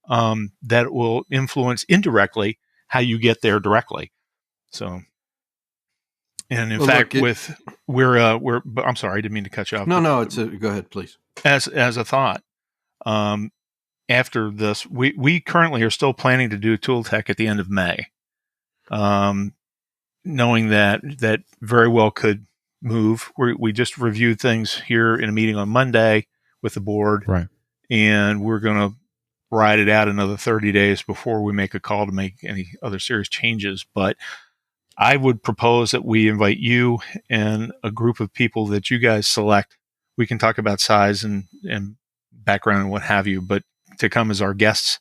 that will influence indirectly how you get there directly. So, and in fact, we're I'm sorry, I didn't mean to cut you off. No, go ahead, please. As a thought, after this, we currently are still planning to do Tool Tech at the end of May, knowing that very well could move. We just reviewed things here in a meeting on Monday with the board, right? And we're going to ride it out another 30 days before we make a call to make any other serious changes. But I would propose that we invite you and a group of people that you guys select. We can talk about size and background and what have you, but to come as our guests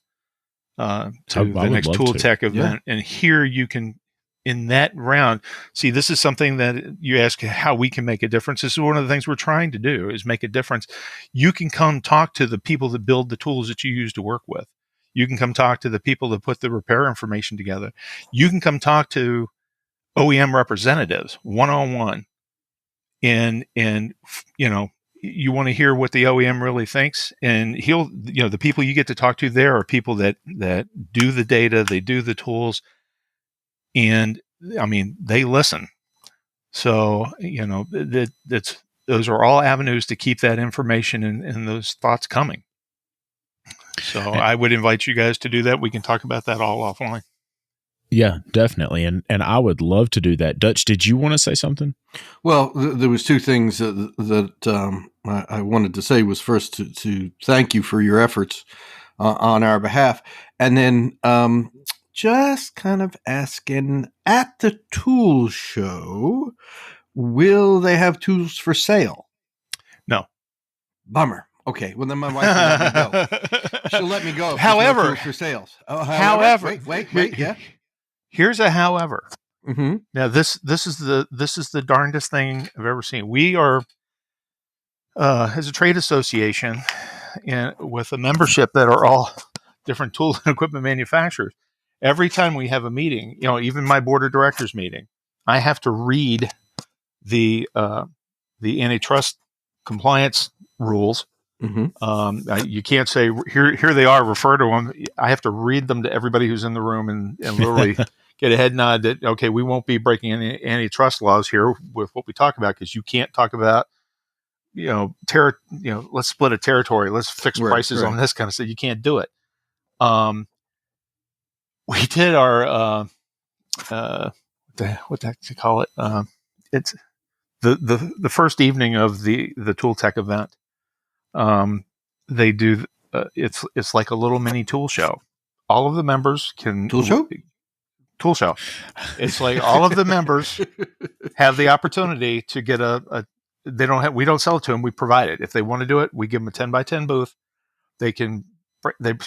to the next Tool Tech event. Yeah. And here you can, in that round, see, this is something that you ask how we can make a difference. This is one of the things we're trying to do, is make a difference. You can come talk to the people that build the tools that you use to work with. You can come talk to the people that put the repair information together. You can come talk to OEM representatives one-on-one. And you want to hear what the OEM really thinks, and the people you get to talk to there are people that do the data, they do the tools, and I mean, they listen. So, those are all avenues to keep that information and those thoughts coming. So I would invite you guys to do that. We can talk about that all offline. Yeah, definitely. And I would love to do that. Dutch, did you want to say something? Well, there was two things that I wanted to say. Was first to thank you for your efforts on our behalf. And then just kind of asking, at the tool show, will they have tools for sale? No. Bummer. Okay, well then my wife will let me go. She'll let me go. However, no tools for sales. However, wait, yeah. Here's a however. Mm-hmm. Now this is the darndest thing I've ever seen. We are as a trade association and with a membership that are all different tool and equipment manufacturers. Every time we have a meeting, even my board of directors meeting, I have to read the antitrust compliance rules. Mm-hmm. You can't say here they are, refer to them. I have to read them to everybody who's in the room and literally get a head nod that, okay, we won't be breaking any antitrust laws here with what we talk about, because you can't talk about, let's split a territory, let's fix prices on this kind of stuff. You can't do it. We did our what the heck do you call it? It's the first evening of the Tool Tech event. They do. It's like a little mini tool show. All of the members can Tool show. It's like all of the members have the opportunity to get we don't sell it to them. We provide it. If they want to do it, we give them a 10x10 booth. They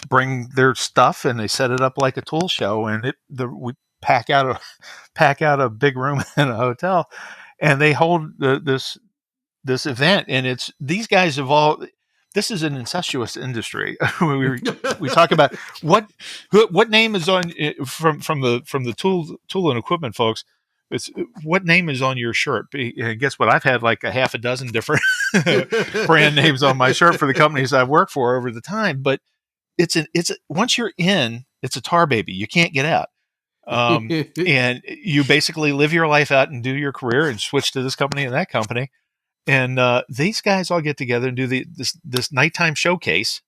bring their stuff and they set it up like a tool show, and we pack out a big room in a hotel, and they hold this event, and these guys have all. This is an incestuous industry. we talk about what name is on from the tool and equipment folks. It's what name is on your shirt. And guess what? I've had like a half a dozen different brand names on my shirt for the companies I've worked for over the time. But once you're in, it's a tar baby. You can't get out. And you basically live your life out and do your career and switch to this company and that company. And these guys all get together and do this nighttime showcase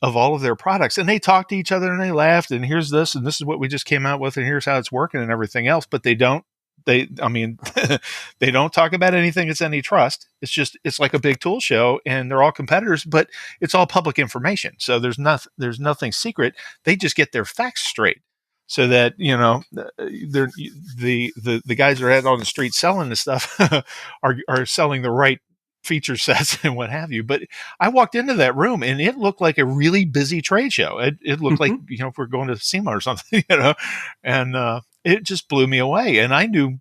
of all of their products. And they talk to each other and they laughed, and here's this, and this is what we just came out with, and here's how it's working and everything else. But they don't talk about anything that's antitrust. It's like a big tool show, and they're all competitors, but it's all public information. So there's nothing secret. They just get their facts straight, so that they're the guys that are out on the street selling this stuff are selling the right feature sets and what have you. But I walked into that room and it looked like a really busy trade show. It looked like if we're going to SEMA or something, and it just blew me away. And I knew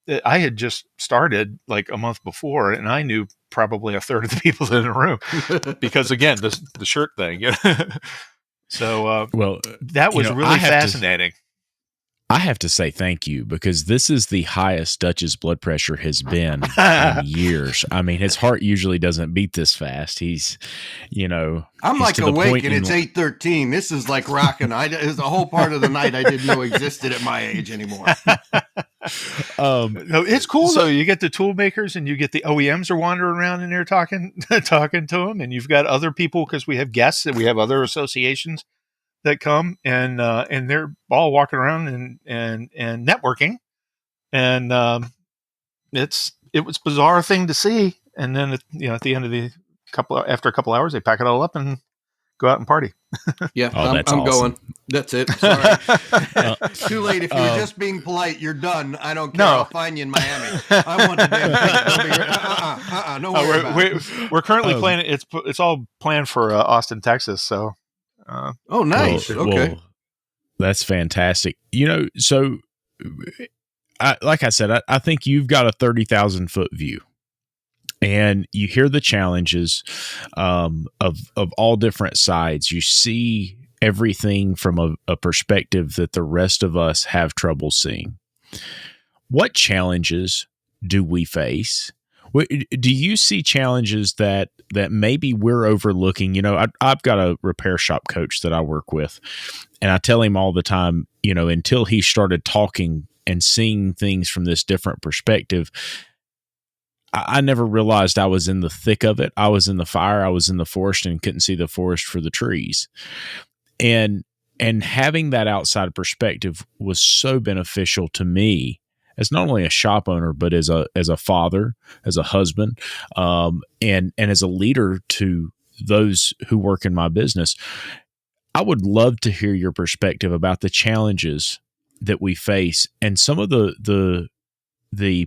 that I had just started like a month before, and I knew probably a third of the people in the room because, again, the shirt thing. So, that was really fascinating. I have to say thank you, because this is the highest Dutch's blood pressure has been in years. I mean, his heart usually doesn't beat this fast. He's, I'm like awake and it's 8:13. This is like rocking. It's a whole part of the night I didn't know existed at my age anymore. No, it's cool though. You get the tool makers and you get the OEMs are wandering around in there talking to them, and you've got other people, because we have guests and we have other associations that come, and they're all walking around and networking, and it was a bizarre thing to see. And then at the end of after a couple hours, they pack it all up and go out and party. Yeah, I'm awesome. Going. That's it. Sorry. Too late. If you were just being polite, you're done. I don't care. No. I'll find you in Miami. I want to damn thing. No worry about it. We're currently planning. It's all planned for Austin, Texas. So. Oh, nice. Okay. Well, that's fantastic. So like I said, I think you've got a 30,000 foot view, and you hear the challenges of all different sides. You see everything from a perspective that the rest of us have trouble seeing. What challenges do we face? Do you see challenges that maybe we're overlooking? I've got a repair shop coach that I work with, and I tell him all the time, until he started talking and seeing things from this different perspective, I never realized I was in the thick of it. I was in the fire. I was in the forest and couldn't see the forest for the trees. And having that outside perspective was so beneficial to me, as not only a shop owner, but as a father, as a husband, and as a leader to those who work in my business. I would love to hear your perspective about the challenges that we face and some of the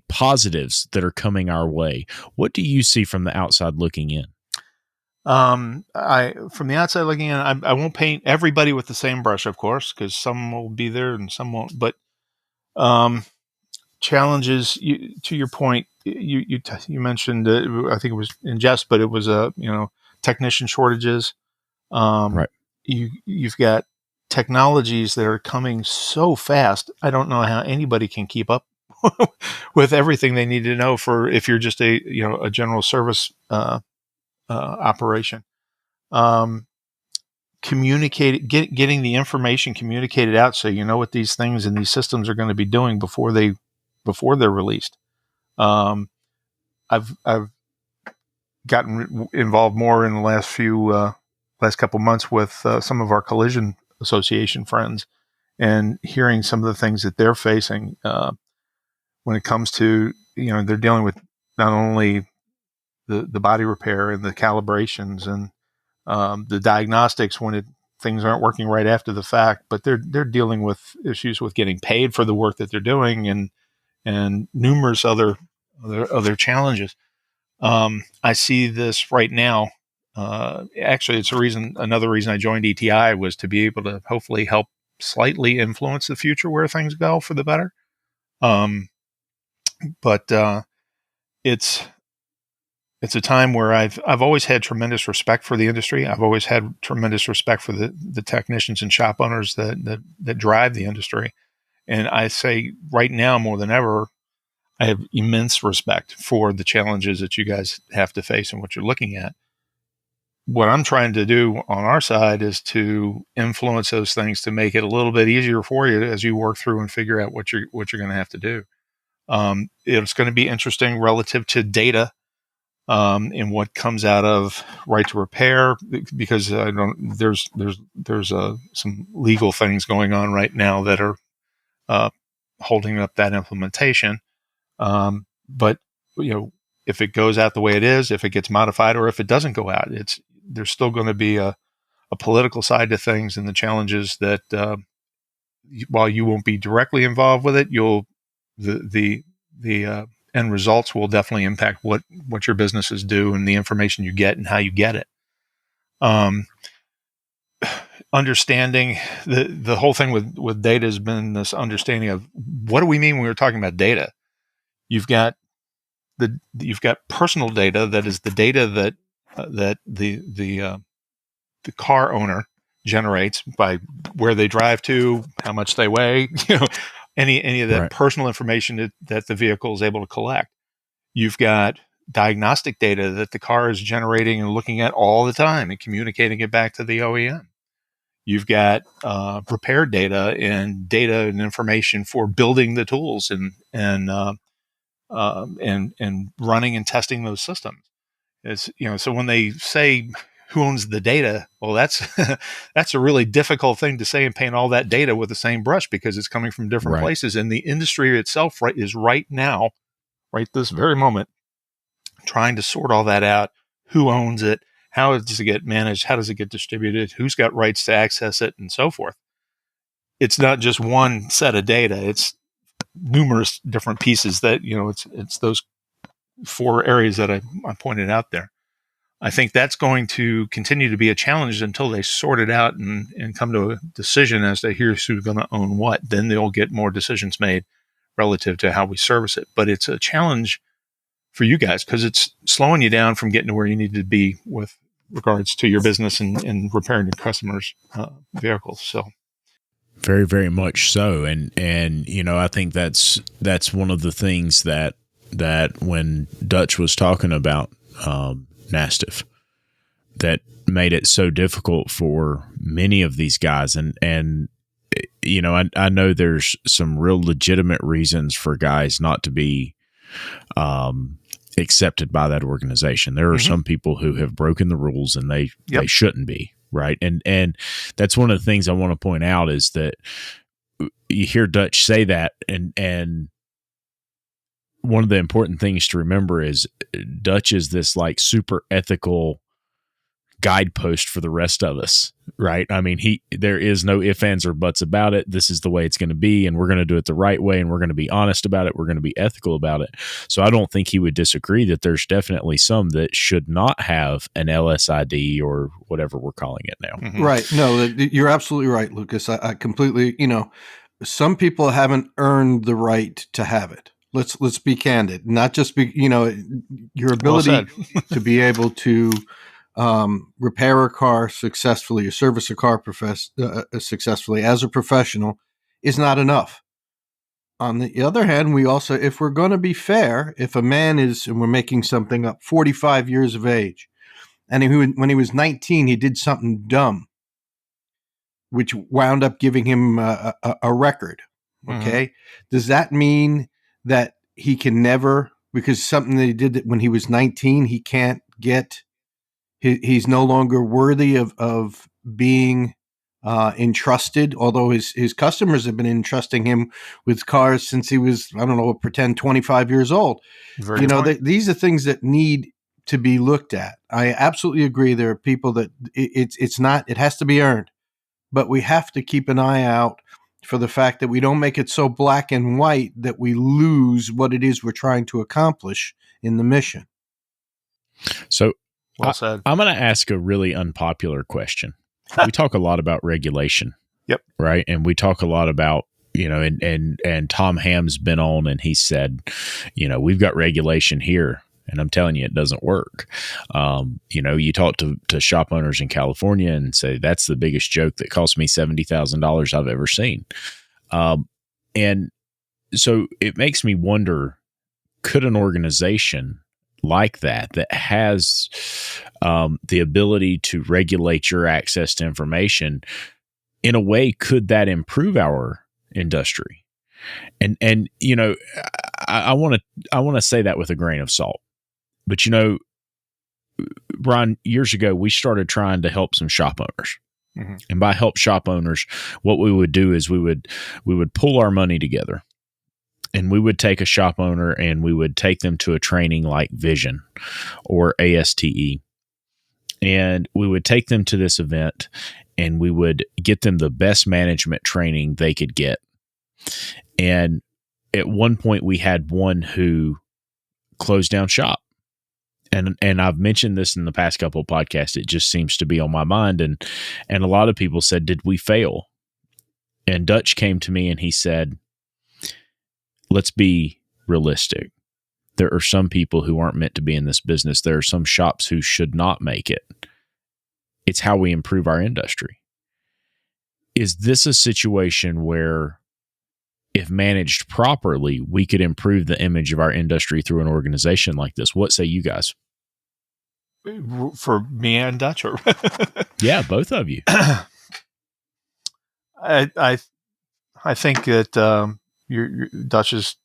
positives that are coming our way. What do you see from the outside looking in? From the outside looking in, I won't paint everybody with the same brush, of course, because some will be there and some won't. But challenges, to your point, you mentioned, I think it was in jest, but it was technician shortages. Right. You've got technologies that are coming so fast. I don't know how anybody can keep up with everything they need to know for if you're just a general service operation. Getting the information communicated out so you know what these things and these systems are going to be doing before they're released. I've gotten involved more in the last couple months with some of our collision association friends, and hearing some of the things that they're facing when it comes to, they're dealing with not only the body repair and the calibrations and the diagnostics when things aren't working right after the fact, but they're dealing with issues with getting paid for the work that they're doing and numerous other challenges. I see this right now. Actually, it's another reason I joined ETI was to be able to hopefully help slightly influence the future where things go for the better. But it's a time where I've always had tremendous respect for the industry. I've always had tremendous respect for the technicians and shop owners that drive the industry. And I say right now more than ever, I have immense respect for the challenges that you guys have to face and what you're looking at. What I'm trying to do on our side is to influence those things to make it a little bit easier for you as you work through and figure out what you're going to have to do. It's going to be interesting relative to data and what comes out of right to repair, because there's some legal things going on right now that are holding up that implementation. But if it goes out the way it is, if it gets modified, or if it doesn't go out, there's still going to be a political side to things and the challenges that while you won't be directly involved with it, the end results will definitely impact what your businesses do and the information you get and how you get it. Understanding the whole thing with data has been this understanding of what do we mean when we're talking about data. You've got personal data, that is the data that the car owner generates by where they drive to, how much they weigh, any of that right. Personal information that the vehicle is able to collect. You've got diagnostic data that the car is generating and looking at all the time and communicating it back to the OEM. You've got repair data and information for building the tools and running and testing those systems. It's, so when they say who owns the data, well, that's a really difficult thing to say and paint all that data with the same brush, because it's coming from different places. And the industry itself is right now, right this very moment, trying to sort all that out. Who owns it? How does it get managed? How does it get distributed? Who's got rights to access it, and so forth? It's not just one set of data. It's numerous different pieces that, it's those four areas that I pointed out there. I think that's going to continue to be a challenge until they sort it out and come to a decision as to here's who's going to own what. Then they'll get more decisions made relative to how we service it. But it's a challenge for you guys because it's slowing you down from getting to where you need to be with regards to your business and repairing your customers' vehicles. So. Very, very much so. And I think that's one of the things that when Dutch was talking about NASTF, that made it so difficult for many of these guys. And I know there's some real legitimate reasons for guys not to be accepted by that organization. There are some people who have broken the rules and they shouldn't be. Right. And that's one of the things I want to point out is that you hear Dutch say that. And one of the important things to remember is Dutch is this like super ethical guidepost for the rest of us. Right. I mean, there is no ifs, ands, or buts about it. This is the way it's going to be, and we're going to do it the right way, and we're going to be honest about it. We're going to be ethical about it. So I don't think he would disagree that there's definitely some that should not have an LSID or whatever we're calling it now. Mm-hmm. Right. No, you're absolutely right, Lucas. I completely, some people haven't earned the right to have it. Let's be candid. Not just be, your ability to be able to repair a car successfully or service a car successfully as a professional is not enough. On the other hand, we also, if we're going to be fair, if a man is, and we're making something up, 45 years of age, and when he was 19, he did something dumb, which wound up giving him a record. Okay. Does that mean that he can never, because something that he did when he was 19, he can't get, he's no longer worthy of being entrusted, although his customers have been entrusting him with cars since he was, I don't know, pretend 25 years old. These are things that need to be looked at. I absolutely agree. There are people that it has to be earned, but we have to keep an eye out for the fact that we don't make it so black and white that we lose what it is we're trying to accomplish in the mission. So well said. I'm going to ask a really unpopular question. We talk a lot about regulation. Yep. Right. And we talk a lot about, and Tom Ham's been on and he said, we've got regulation here. And I'm telling you, it doesn't work. You talk to shop owners in California and say, that's the biggest joke that cost me $70,000 I've ever seen. And so it makes me wonder, could an organization like that has the ability to regulate your access to information, in a way, could that improve our industry? And I want to say that with a grain of salt. But, Brian, years ago, we started trying to help some shop owners. Mm-hmm. And by help shop owners, what we would do is we would pull our money together, and we would take a shop owner and we would take them to a training like Vision or ASTE. And we would take them to this event and we would get them the best management training they could get. And at one point we had one who closed down shop. And I've mentioned this in the past couple of podcasts. It just seems to be on my mind. And a lot of people said, did we fail? And Dutch came to me and he said, let's be realistic. There are some people who aren't meant to be in this business. There are some shops who should not make it. It's how we improve our industry. Is this a situation where, if managed properly, we could improve the image of our industry through an organization like this? What say you guys? For me and Dutch? Or yeah, both of you. I think that your Dutch's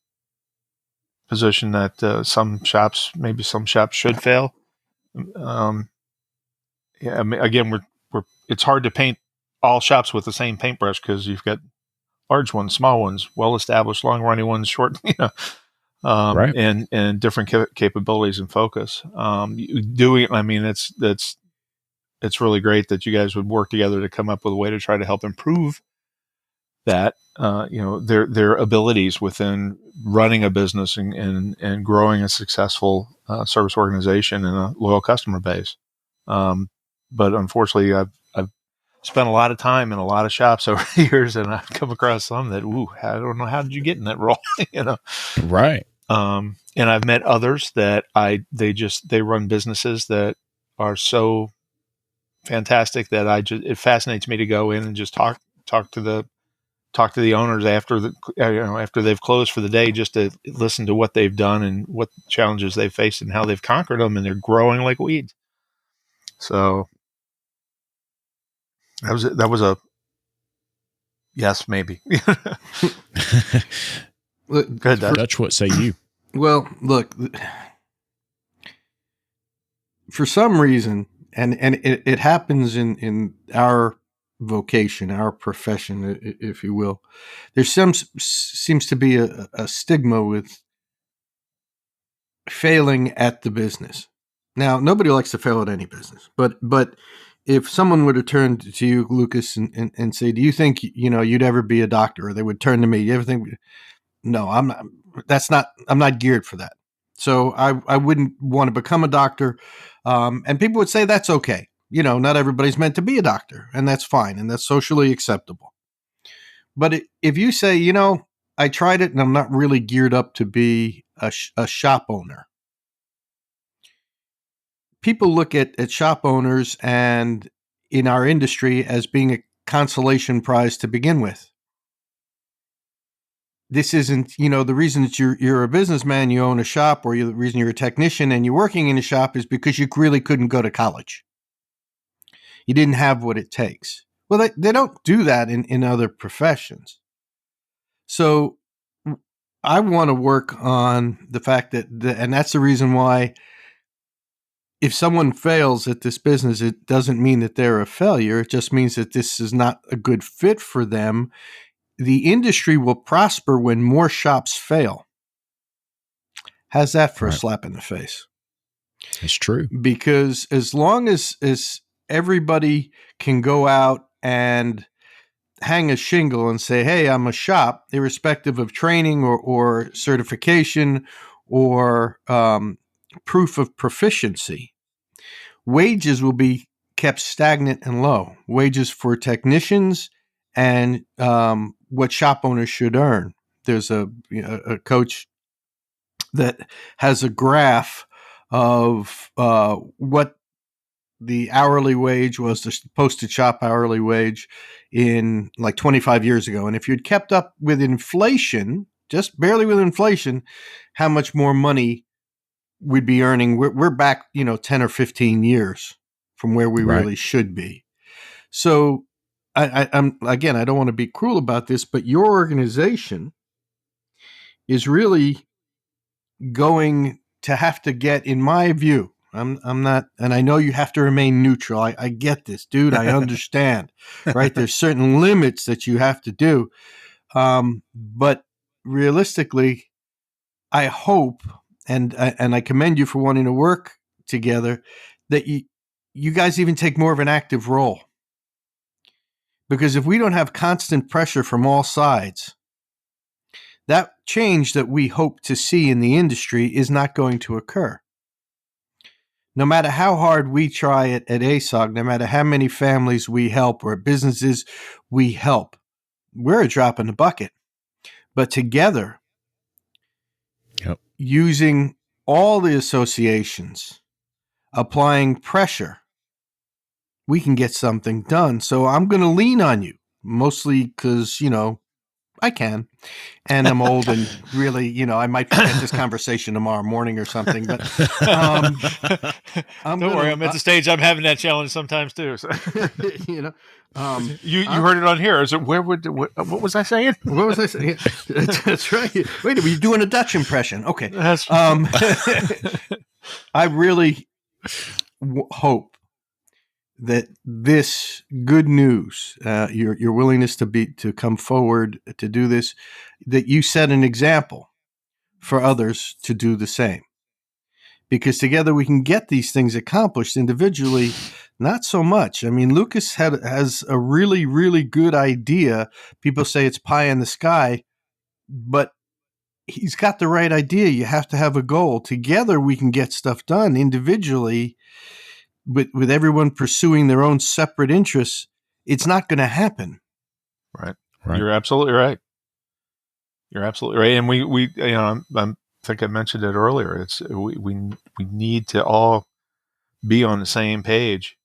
position that some shops should fail. Again, we're it's hard to paint all shops with the same paintbrush, because you've got large ones, small ones, well-established, long-running ones, short, right. and different capabilities and focus. Doing it, it's really great that you guys would work together to come up with a way to try to help improve that, their abilities within running a business and growing a successful service organization and a loyal customer base. But unfortunately, I've spent a lot of time in a lot of shops over the years, and I've come across some that, I don't know, how did you get in that role? Right. And I've met others that they run businesses that are so fantastic that it fascinates me to go in and just talk to the owners after they've closed for the day, just to listen to what they've done and what challenges they've faced and how they've conquered them, and they're growing like weeds. So that was a yes, maybe. Look, go ahead, Dutch, what say you? Well, look, for some reason, and it happens in our vocation, our profession, if you will, there seems to be a stigma with failing at the business. Now, nobody likes to fail at any business, but if someone were to turn to you, Lucas, and say, do you think, you'd ever be a doctor? Or they would turn to me, you ever think, no, I'm not geared for that. So I wouldn't want to become a doctor. And people would say that's okay. Not everybody's meant to be a doctor, and that's fine. And that's socially acceptable. But if you say, I tried it, and I'm not really geared up to be a shop owner. People look at shop owners and in our industry as being a consolation prize to begin with. This isn't, the reason that you're a businessman, you own a shop, or the reason you're a technician and you're working in a shop is because you really couldn't go to college. You didn't have what it takes. Well, they don't do that in other professions. So I want to work on the fact that, and that's the reason why if someone fails at this business, it doesn't mean that they're a failure. It just means that this is not a good fit for them. The industry will prosper when more shops fail. How's that for a slap in the face? It's true. Because as long as everybody can go out and hang a shingle and say, hey, I'm a shop, irrespective of training or certification or proof of proficiency, wages will be kept stagnant and low. Wages for technicians and what shop owners should earn. There's a coach that has a graph of what the hourly wage was, the posted shop hourly wage in like 25 years ago. And if you'd kept up with inflation, just barely with inflation, how much more money we'd be earning. We're back, 10 or 15 years from where we really should be. So I'm again, I don't want to be cruel about this, but your organization is really going to have to get, in my view, I'm not, and I know you have to remain neutral. I get this, dude. I understand, right? There's certain limits that you have to do. But realistically, I hope, and I commend you for wanting to work together, that you guys even take more of an active role. Because if we don't have constant pressure from all sides, that change that we hope to see in the industry is not going to occur. No matter how hard we try it at ASOG, no matter how many families we help or businesses we help, we're a drop in the bucket. But together, using all the associations, applying pressure, we can get something done. So I'm going to lean on you, mostly because, I can. And I'm old and really, I might forget this conversation tomorrow morning or something. But don't worry, I'm at the stage I'm having that challenge sometimes too. So. You heard it on here. Is it what was I saying? What was I saying? That's right. Wait, were you doing a Dutch impression? Okay. I really hope that this good news, your willingness to come forward to do this, that you set an example for others to do the same. Because together we can get these things accomplished. Individually, not so much. I mean, Lucas has a really, really good idea. People say it's pie in the sky, but he's got the right idea. You have to have a goal. Together we can get stuff done. Individually, with everyone pursuing their own separate interests, it's not going to happen. Right. You're absolutely right. And we I think I mentioned it earlier. It's we need to all be on the same page.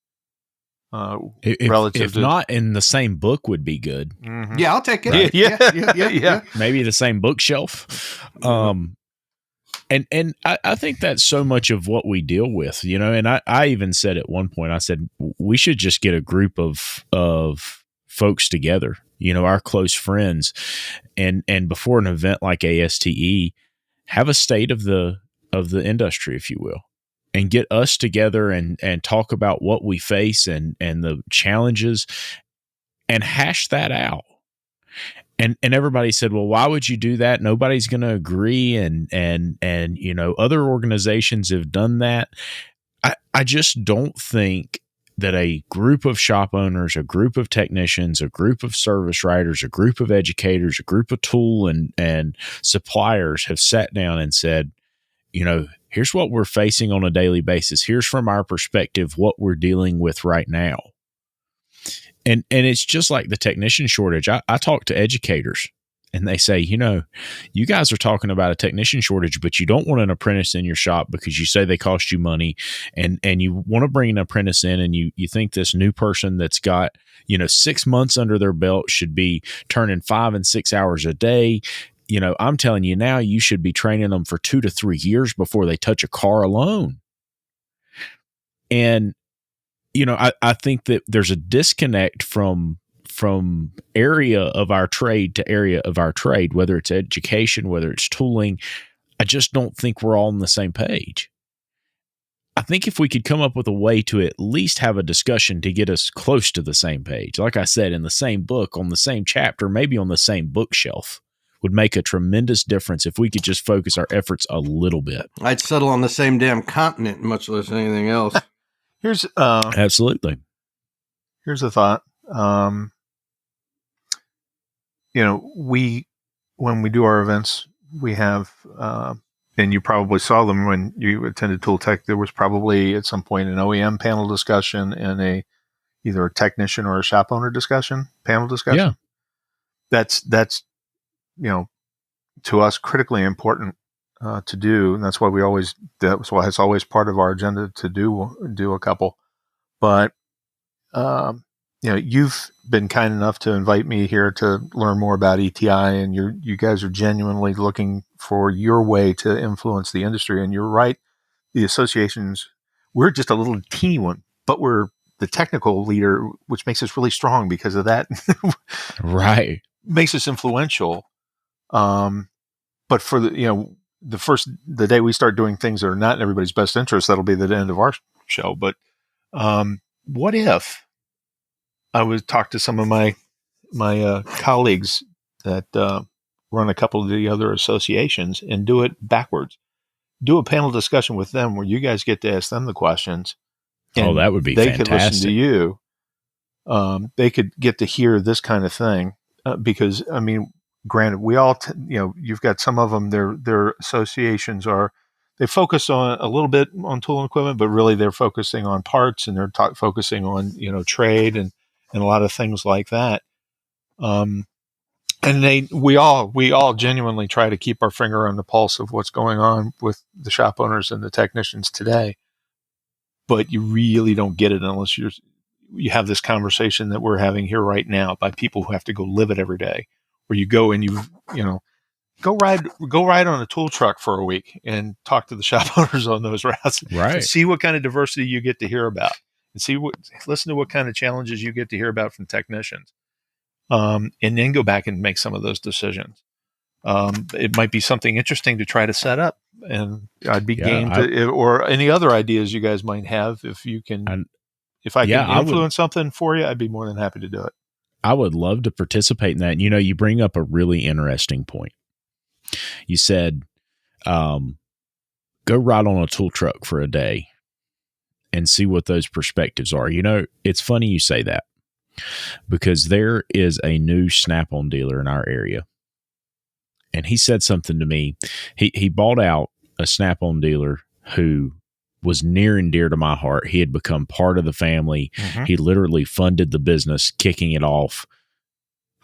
If not, in the same book would be good. Mm-hmm. Yeah, I'll take it. Right. Yeah. Maybe the same bookshelf. And I think that's so much of what we deal with, and I even said at one point, I said, we should just get a group of folks together, our close friends, and before an event like ASTE, have a state of the industry, if you will, and get us together and talk about what we face and the challenges and hash that out. And everybody said, well, why would you do that? Nobody's going to agree. And other organizations have done that. I just don't think that a group of shop owners, a group of technicians, a group of service writers, a group of educators, a group of tool and suppliers have sat down and said, here's what we're facing on a daily basis. Here's from our perspective what we're dealing with right now. And it's just like the technician shortage. I talk to educators and they say, you guys are talking about a technician shortage, but you don't want an apprentice in your shop because you say they cost you money, and you want to bring an apprentice in, and you think this new person that's got 6 months under their belt should be turning 5 and 6 hours a day. I'm telling you now, you should be training them for 2 to 3 years before they touch a car alone. And I think that there's a disconnect from area of our trade to area of our trade, whether it's education, whether it's tooling. I just don't think we're all on the same page. I think if we could come up with a way to at least have a discussion to get us close to the same page, like I said, in the same book, on the same chapter, maybe on the same bookshelf, would make a tremendous difference if we could just focus our efforts a little bit. I'd settle on the same damn continent, much less anything else. Absolutely. Here's a thought. When we do our events, we have, and you probably saw them when you attended Tool Tech, there was probably at some point an OEM panel discussion and either a technician or a shop owner panel discussion. Yeah. That's to us critically important to do. And that's why that's why it's always part of our agenda to do a couple. But, you've been kind enough to invite me here to learn more about ETI, and you guys are genuinely looking for your way to influence the industry. And you're right. The associations, we're just a little teeny one, but we're the technical leader, which makes us really strong because of that. Right. Makes us influential. But for the day we start doing things that are not in everybody's best interest, that'll be the end of our show. But, what if I would talk to some of my colleagues that run a couple of the other associations and do it backwards? Do a panel discussion with them where you guys get to ask them the questions. Oh, that would be they fantastic. Could listen to you. They could get to hear this kind of thing because, I mean, granted, we all, you've got some of them, their associations they focus on a little bit on tool and equipment, but really they're focusing on parts, and they're focusing on, trade and a lot of things like that. And we all genuinely try to keep our finger on the pulse of what's going on with the shop owners and the technicians today. But you really don't get it unless you have this conversation that we're having here right now by people who have to go live it every day, where you go and go ride on a tool truck for a week and talk to the shop owners on those routes. Right. And see what kind of diversity you get to hear about, and listen to what kind of challenges you get to hear about from technicians. And then go back and make some of those decisions. It might be something interesting to try to set up, and I'd be game to, or any other ideas you guys might have. If you can, if I can influence something for you, I'd be more than happy to do it. I would love to participate in that. You bring up a really interesting point. You said, go ride on a tool truck for a day and see what those perspectives are. It's funny you say that, because there is a new Snap-on dealer in our area. And he said something to me. He bought out a Snap-on dealer who was near and dear to my heart. He had become part of the family. Mm-hmm. He literally funded the business, kicking it off,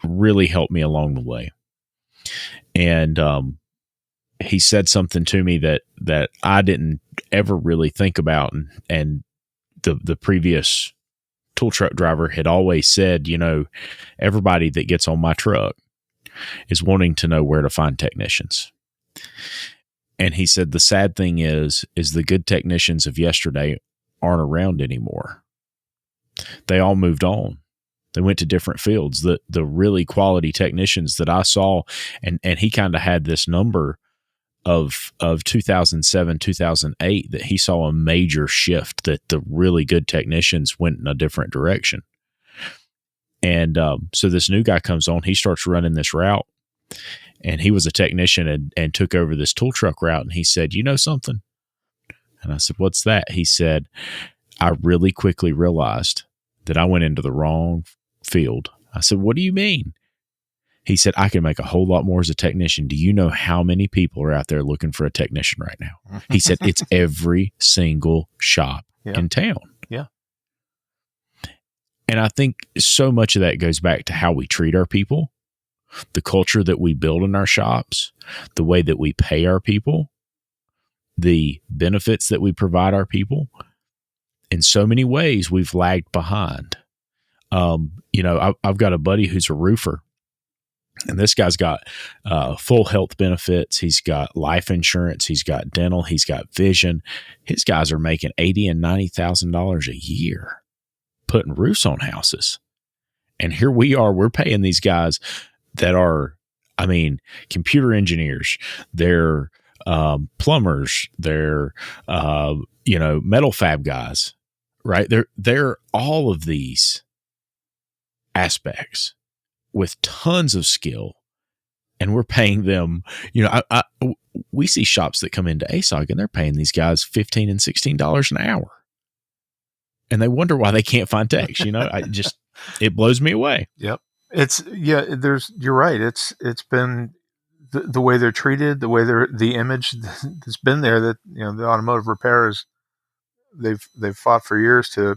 really helped me along the way. And he said something to me that I didn't ever really think about. And the previous tool truck driver had always said, everybody that gets on my truck is wanting to know where to find technicians. And he said, the sad thing is the good technicians of yesterday aren't around anymore. They all moved on. They went to different fields. The really quality technicians that I saw, and he kind of had this number of 2007, 2008, that he saw a major shift, that the really good technicians went in a different direction. And so this new guy comes on, he starts running this route, and he was a technician and took over this tool truck route. And he said, you know something? And I said, what's that? He said, I really quickly realized that I went into the wrong field. I said, what do you mean? He said, I can make a whole lot more as a technician. Do you know how many people are out there looking for a technician right now? He said, it's every single shop in town. Yeah. And I think so much of that goes back to how we treat our people. the culture that we build in our shops, the way that we pay our people, the benefits that we provide our people. In so many ways, we've lagged behind. I've got a buddy who's a roofer, and this guy's got full health benefits. He's got life insurance. He's got dental. He's got vision. His guys are making $80,000 and $90,000 a year putting roofs on houses. And here we are, we're paying these guys that are, computer engineers, they're plumbers, they're, metal fab guys, right? They're all of these aspects with tons of skill, and we're paying them, we see shops that come into ASOG and they're paying these guys $15 and $16 an hour. And they wonder why they can't find techs. It blows me away. Yep. You're right. It's been the way they're treated, the way the image that's been there, that, the automotive repairers, they've fought for years to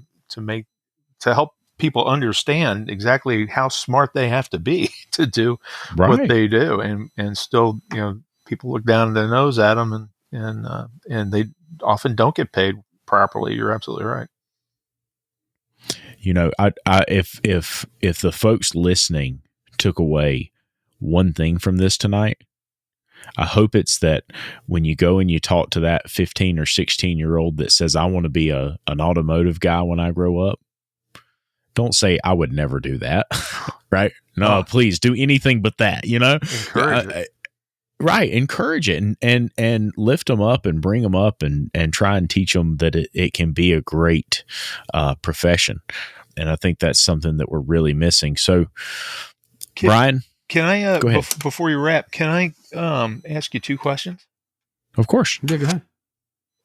help people understand exactly how smart they have to be to do what they do. And still, people look down their nose at them and they often don't get paid properly. You're absolutely right. If the folks listening took away one thing from this tonight, I hope it's that when you go and you talk to that 15 or 16-year-old that says, I want to be an automotive guy when I grow up, don't say, I would never do that. Right? No, please do anything but that, Encourage it. Right. Encourage it and lift them up and bring them up and try and teach them that it can be a great profession. And I think that's something that we're really missing. So, Brian, can I, go ahead. Before you wrap, can I ask you two questions? Of course. Yeah, go ahead.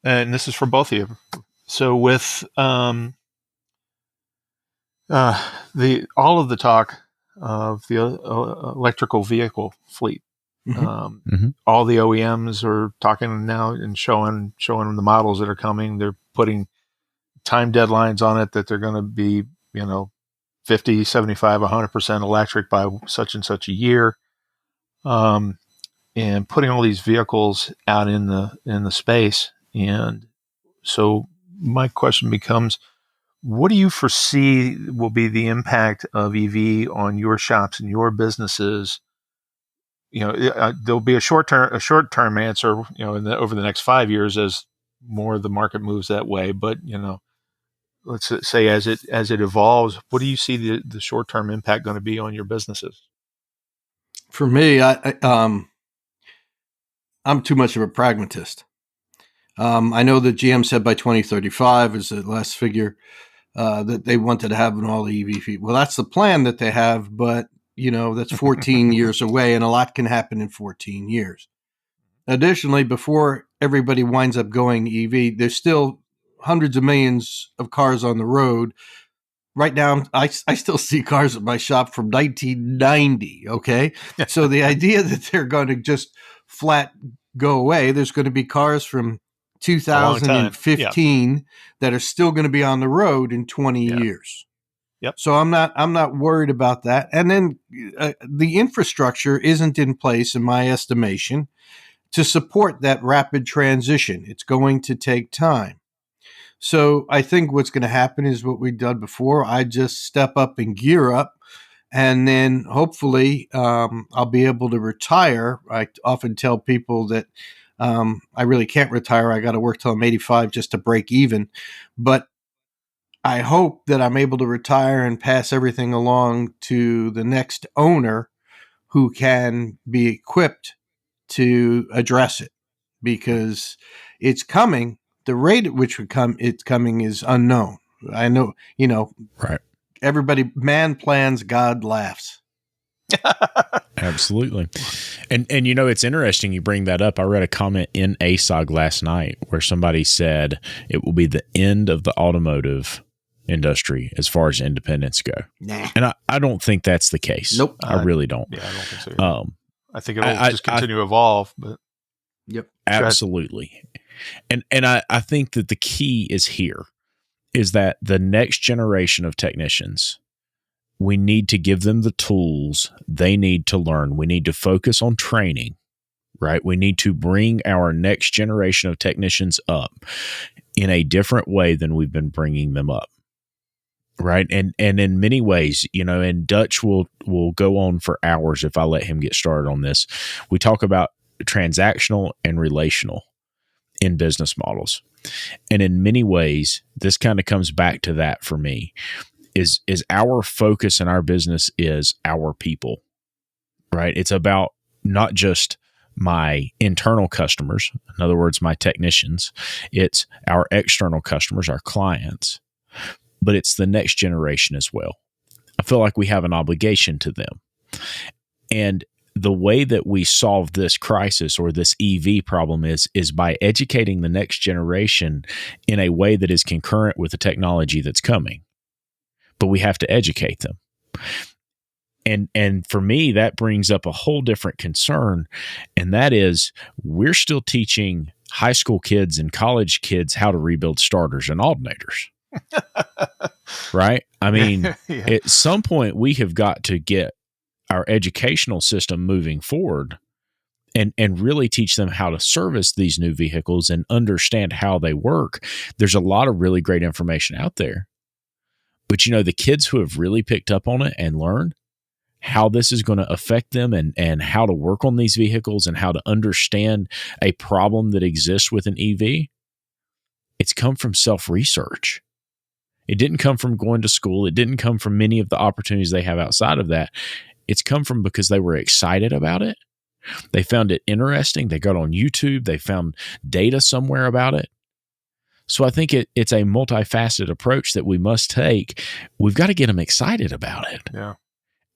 And this is for both of you. So with all of the talk of the electrical vehicle fleet, all the OEMs are talking now and showing them the models that are coming. They're putting time deadlines on it that they're going to be, 50, 75, 100% electric by such and such a year. And putting all these vehicles out in the space. And so my question becomes, what do you foresee will be the impact of EV on your shops and your businesses? There'll be a short-term answer, over the next 5 years as more of the market moves that way. But, let's say as it evolves, what do you see the short-term impact going to be on your businesses? For me, I'm too much of a pragmatist. I know that GM said by 2035 is the last figure that they wanted to have an all EV fleet. Well, that's the plan that they have, but that's 14 years away, and a lot can happen in 14 years. Additionally, before everybody winds up going EV, there's still hundreds of millions of cars on the road. Right now, I still see cars at my shop from 1990, okay? So the idea that they're going to just flat go away, there's going to be cars from 2015 that are still going to be on the road in 20 years. Yep. So I'm not worried about that. And then the infrastructure isn't in place, in my estimation, to support that rapid transition. It's going to take time. So I think what's going to happen is what we've done before. I just step up and gear up, and then hopefully I'll be able to retire. I often tell people that I really can't retire. I got to work till I'm 85 just to break even. But I hope that I'm able to retire and pass everything along to the next owner who can be equipped to address it, because it's coming. The rate at which it's coming is unknown. I know, right. Everybody, man plans, God laughs. Absolutely. And it's interesting you bring that up. I read a comment in ASOG last night where somebody said it will be the end of the automotive industry as far as independents go. Nah. And I don't think that's the case. Nope. I really don't. Yeah, I don't think so. I think it'll just continue to evolve. But yep. Absolutely. And I think that the key is here, is that the next generation of technicians we need to give them the tools they need to learn. We need to focus on training, right? We need to bring our next generation of technicians up in a different way than we've been bringing them up. Right. And in many ways, and Dutch will go on for hours if I let him get started on this. We talk about transactional and relational in business models. And in many ways, this kind of comes back to that for me is our focus in our business is our people, right? It's about not just my internal customers, in other words, my technicians. It's our external customers, our clients, but it's the next generation as well. I feel like we have an obligation to them. And the way that we solve this crisis or this EV problem is by educating the next generation in a way that is concurrent with the technology that's coming. But we have to educate them. And for me, that brings up a whole different concern, and that is we're still teaching high school kids and college kids how to rebuild starters and alternators. Right? I mean, Yeah. At some point we have got to get our educational system moving forward and really teach them how to service these new vehicles and understand how they work. There's a lot of really great information out there. But the kids who have really picked up on it and learned how this is going to affect them and how to work on these vehicles and how to understand a problem that exists with an EV, it's come from self-research. It didn't come from going to school. It didn't come from many of the opportunities they have outside of that. It's come from because they were excited about it. They found it interesting. They got on YouTube. They found data somewhere about it. So I think it's a multifaceted approach that we must take. We've got to get them excited about it. Yeah.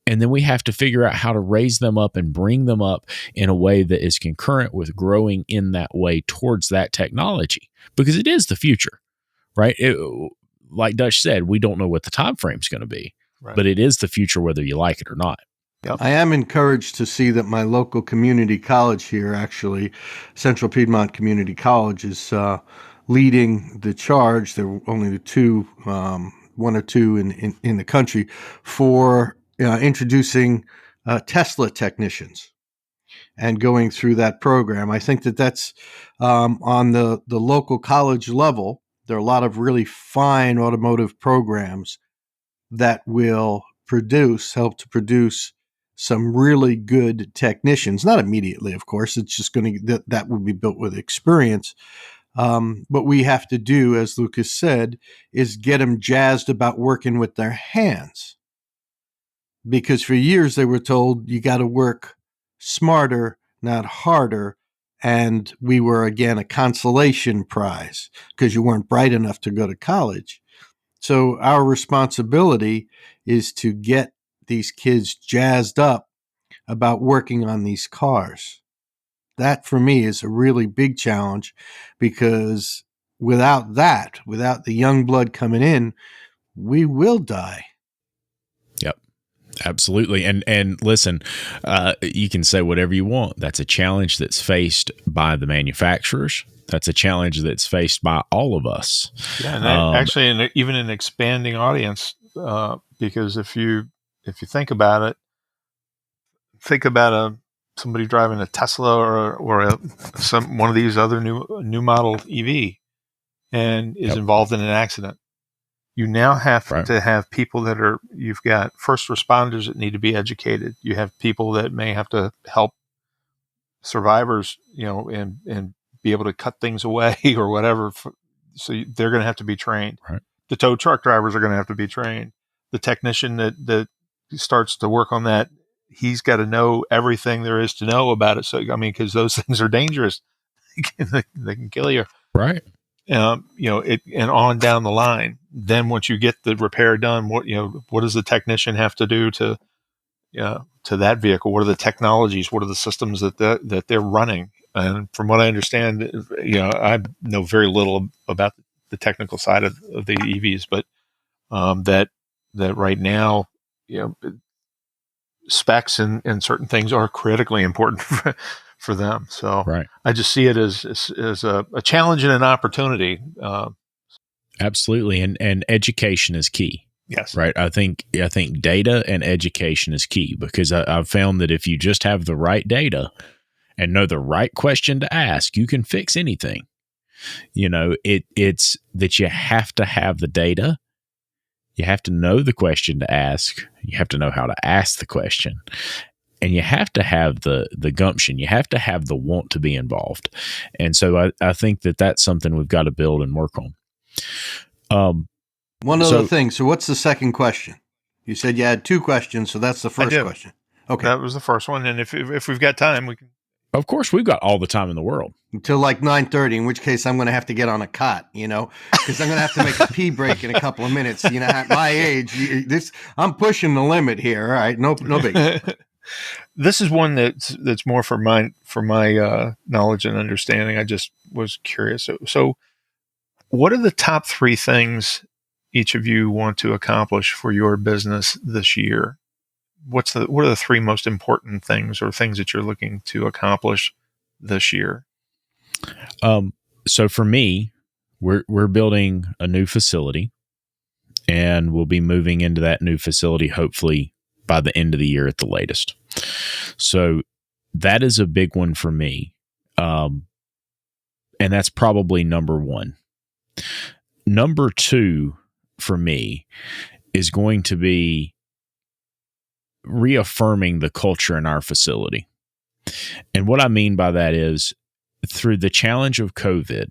And then we have to figure out how to raise them up and bring them up in a way that is concurrent with growing in that way towards that technology, because it is the future, right? Like Dutch said, we don't know what the time frame is going to be, Right. but it is the future whether you like it or not. Yep. I am encouraged to see that my local community college here, actually, Central Piedmont Community College, is leading the charge. There are only the two, one or two in the country, for introducing Tesla technicians and going through that program. I think that's on the local college level. There are a lot of really fine automotive programs that will help to produce some really good technicians. Not immediately, of course. It's just going to that would be built with experience. What we have to do, as Lucas said, is get them jazzed about working with their hands. Because for years they were told you got to work smarter, not harder. And we were, again, a consolation prize because you weren't bright enough to go to college. So our responsibility is to get these kids jazzed up about working on these cars. That, for me, is a really big challenge, because without the young blood coming in, we will die. Yep. Absolutely. And listen, you can say whatever you want. That's a challenge that's faced by the manufacturers. That's a challenge that's faced by all of us. Yeah, and actually, even an expanding audience, because if you think about it, somebody driving a Tesla or one of these other new model EV and is involved in an accident. You now have to have people you've got first responders that need to be educated. You have people that may have to help survivors, and be able to cut things away or whatever. So they're going to have to be trained. Right. The tow truck drivers are going to have to be trained. The technician that starts to work on that, he's got to know everything there is to know about it. So, because those things are dangerous. They can kill you. Right. And on down the line. Then once you get the repair done, what does the technician have to do to that vehicle? What are the technologies? What are the systems that they're running? And from what I understand, I know very little about the technical side of the EVs, but that right now, specs and certain things are critically important for them. So I just see it as a challenge and an opportunity. Absolutely. And education is key. Yes. Right. I think data and education is key, because I've found that if you just have the right data and know the right question to ask, you can fix anything. It's that you have to have the data. You have to know the question to ask. You have to know how to ask the question. And you have to have the gumption. You have to have the want to be involved. And so I think that's something we've got to build and work on. One other thing. So what's the second question? You said you had two questions, so that's the first question. Okay. That was the first one. And if we've got time, we can. Of course, we've got all the time in the world. Until like 9:30, in which case I'm going to have to get on a cot, because I'm going to have to make a pee break in a couple of minutes. At my age, I'm pushing the limit here. All right. No big. This is one that's more for my knowledge and understanding. I just was curious. So what are the top 3 things each of you want to accomplish for your business this year? What are the 3 most important things or things that you're looking to accomplish this year? So for me, we're building a new facility, and we'll be moving into that new facility hopefully by the end of the year at the latest. So that is a big one for me. And that's probably number 1. Number 2 for me is going to be reaffirming the culture in our facility. And what I mean by that is, through the challenge of COVID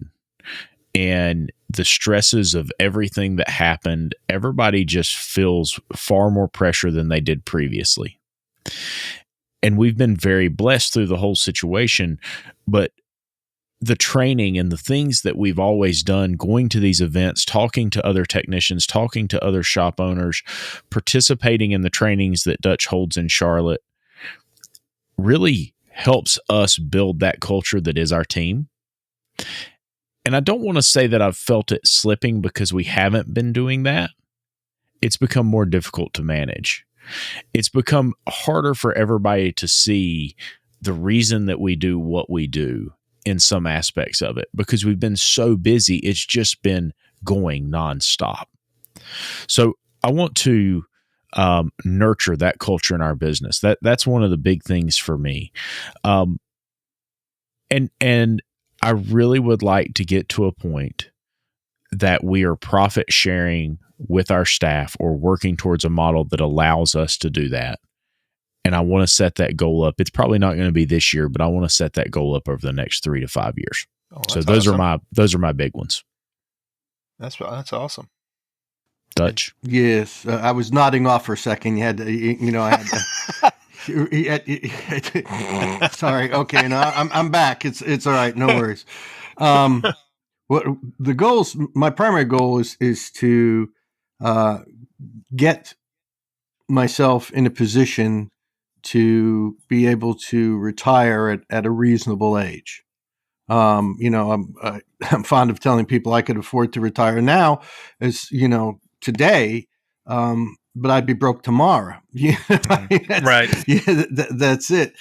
and the stresses of everything that happened, everybody just feels far more pressure than they did previously. And we've been very blessed through the whole situation, but the training and the things that we've always done, going to these events, talking to other technicians, talking to other shop owners, participating in the trainings that Dutch holds in Charlotte, really helps us build that culture that is our team. And I don't want to say that I've felt it slipping because we haven't been doing that. It's become more difficult to manage. It's become harder for everybody to see the reason that we do what we do in some aspects of it, because we've been so busy. It's just been going nonstop. So I want to nurture that culture in our business. That's one of the big things for me. And I really would like to get to a point that we are profit sharing with our staff, or working towards a model that allows us to do that. And I want to set that goal up. It's probably not going to be this year, but I want to set that goal up over the next 3 to 5 years. So those are my big ones. That's awesome. Dutch. Yes, I was nodding off for a second. You had to, I had to. Sorry. Okay. No, I'm back. It's all right. No worries. What the goals? My primary goal is to get myself in a position to be able to retire at a reasonable age. I'm fond of telling people I could afford to retire now, as today, but I'd be broke tomorrow. Right. Yeah, that's it.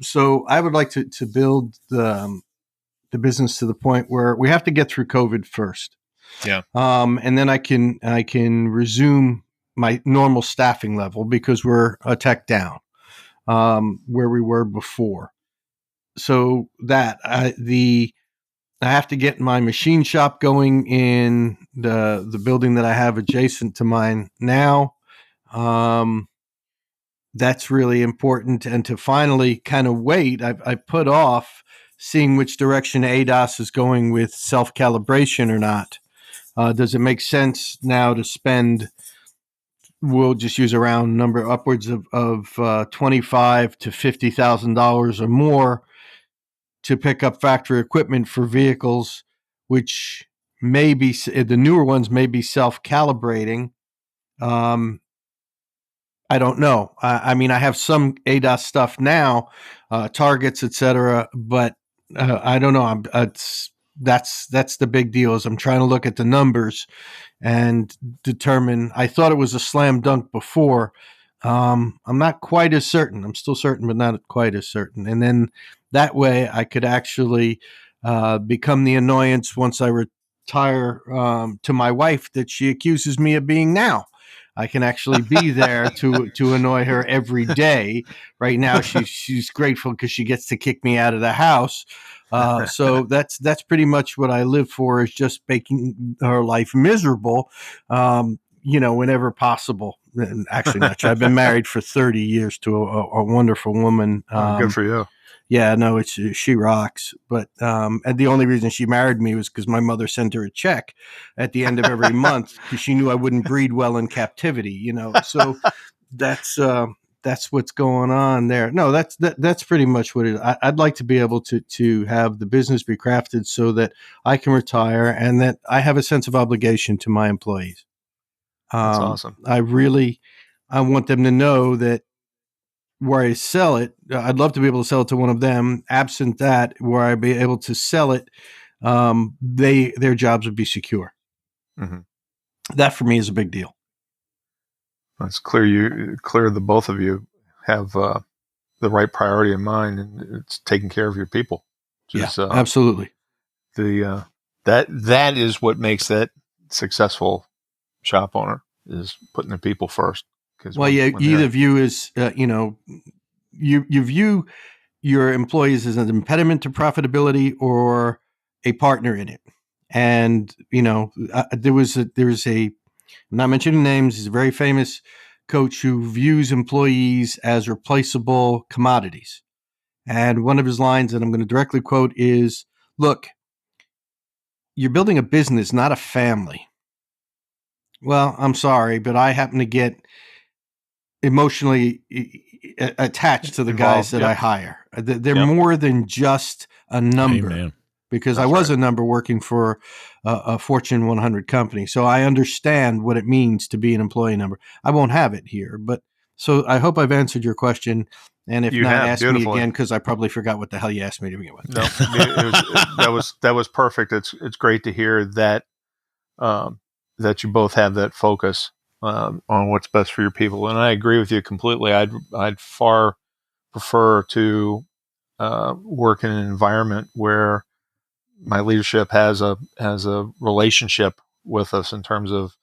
So I would like to build the business to the point where we have to get through COVID first. Yeah. And then I can resume my normal staffing level, because we're a tech down where we were before. So that I have to get my machine shop going in the building that I have adjacent to mine now. That's really important. And to finally kind of wait, I put off seeing which direction ADAS is going with self-calibration or not. Does it make sense now to spend, we'll just use a round number, upwards of $25,000 to $50,000 or more to pick up factory equipment for vehicles, which may be, the newer ones may be self-calibrating. I don't know. I mean, I have some ADAS stuff now, targets, etc., but I don't know. That's the big deal. Is I'm trying to look at the numbers and determine. I thought it was a slam dunk before. I'm not quite as certain. I'm still certain, but not quite as certain. And then that way, I could actually become the annoyance once I retire to my wife that she accuses me of being now. I can actually be there to annoy her every day. Right now, she's grateful because she gets to kick me out of the house. So that's pretty much what I live for, is just making her life miserable, whenever possible. And actually, not true. I've been married for 30 years to a wonderful woman. Good for you. Yeah, no, she rocks. But and the only reason she married me was because my mother sent her a check at the end of every month because she knew I wouldn't breed well in captivity. So that's what's going on there. No, that's pretty much what it is. I'd like to be able to have the business be crafted so that I can retire and that I have a sense of obligation to my employees. That's awesome. I want them to know that where I sell it, I'd love to be able to sell it to one of them. Absent that, where I'd be able to sell it, their jobs would be secure. Mm-hmm. That for me is a big deal. It's clear the both of you have the right priority in mind, and it's taking care of your people. Absolutely. That is what makes that successful shop owner, is putting their people first. You either view as you view your employees as an impediment to profitability or a partner in it. And there was a I'm not mentioning names. He's a very famous coach who views employees as replaceable commodities. And one of his lines, and I'm going to directly quote, is, "Look, you're building a business, not a family." Well, I'm sorry, but I happen to get emotionally attached to the guys that I hire. They're more than just a number. Amen. Because I was a number working for a Fortune 100 company. So I understand what it means to be an employee number. I won't have it here, but so I hope I've answered your question. And if not, ask me again, because I probably forgot what the hell you asked me to begin with. No, that was perfect. It's great to hear that that you both have that focus on what's best for your people, and I agree with you completely. I'd far prefer to work in an environment where my leadership has a relationship with us in terms of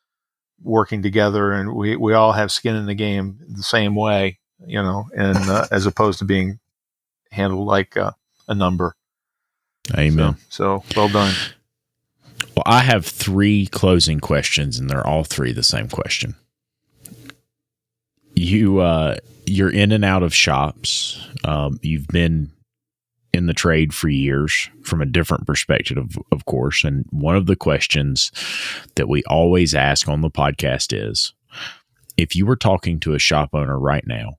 working together, and we all have skin in the game the same way, and as opposed to being handled like a number. Amen. So well done. Well, I have 3 closing questions, and they're all 3 the same question. You're in and out of shops. You've been in the trade for years from a different perspective, of course. And one of the questions that we always ask on the podcast is, if you were talking to a shop owner right now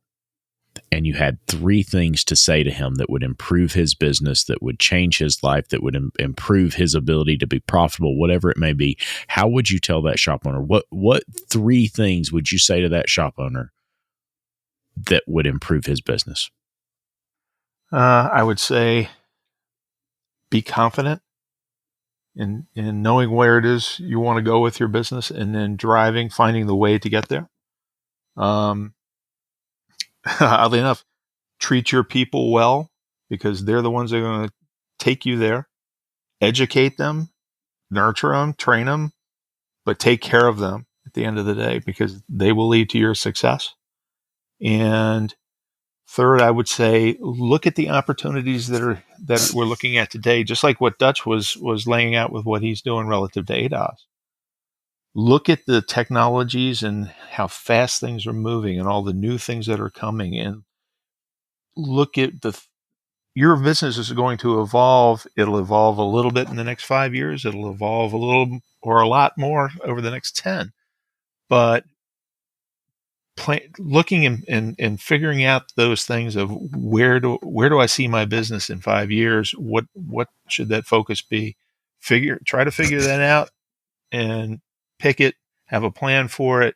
and you had 3 things to say to him that would improve his business, that would change his life, that would improve his ability to be profitable, whatever it may be, how would you tell that shop owner? What 3 things would you say to that shop owner that would improve his business? I would say be confident in knowing where it is you want to go with your business, and then finding the way to get there. Oddly enough, treat your people well, because they're the ones that are going to take you there. Educate them, nurture them, train them, but take care of them at the end of the day, because they will lead to your success. And third, I would say look at the opportunities that we're looking at today, just like what Dutch was laying out with what he's doing relative to ADAS. Look at the technologies and how fast things are moving and all the new things that are coming, and look at your business is going to evolve. It'll evolve a little bit in the next 5 years. It'll evolve a little or a lot more over the next 10. But looking and figuring out those things of where do I see my business in 5 years? What should that focus be? Try to figure that out and pick it. Have a plan for it.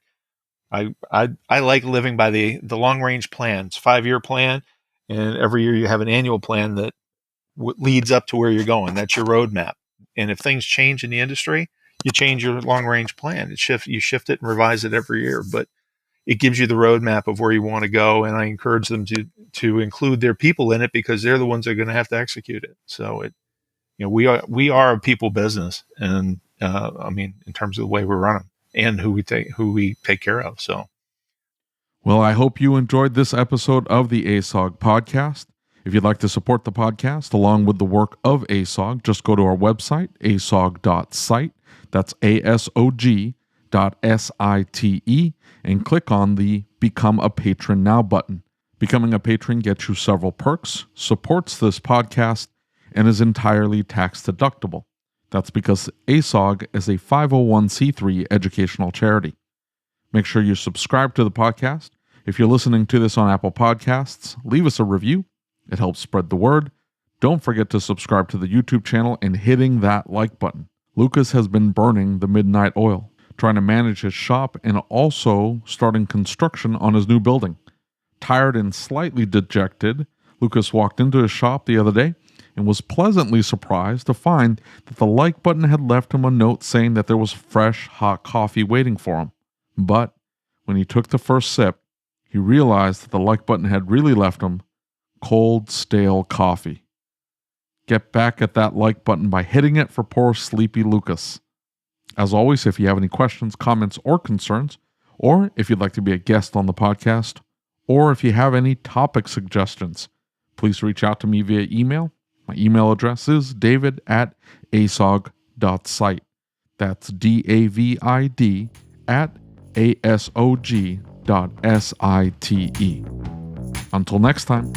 I like living by the long range plans, 5-year plan, and every year you have an annual plan that leads up to where you're going. That's your roadmap. And if things change in the industry, you change your long range plan. You shift it and revise it every year, but it gives you the roadmap of where you want to go. And I encourage them to include their people in it, because they're the ones that are going to have to execute it. So we are a people business, and in terms of the way we're running. and who we take care of. So, well, I hope you enjoyed this episode of the ASOG podcast. If you'd like to support the podcast along with the work of ASOG, just go to our website, asog.site. That's ASOG.site, and click on the Become a Patron Now button. Becoming a patron gets you several perks, supports this podcast, and is entirely tax deductible. That's because ASOG is a 501c3 educational charity. Make sure you subscribe to the podcast. If you're listening to this on Apple Podcasts, leave us a review. It helps spread the word. Don't forget to subscribe to the YouTube channel and hitting that like button. Lucas has been burning the midnight oil, trying to manage his shop and also starting construction on his new building. Tired and slightly dejected, Lucas walked into his shop the other day and was pleasantly surprised to find that the like button had left him a note saying that there was fresh, hot coffee waiting for him. But when he took the first sip, he realized that the like button had really left him cold, stale coffee. Get back at that like button by hitting it for poor sleepy Lucas. As always, if you have any questions, comments, or concerns, or if you'd like to be a guest on the podcast, or if you have any topic suggestions, please reach out to me via email. My email address is david@asog.site. That's DAVID@asog.site. Until next time.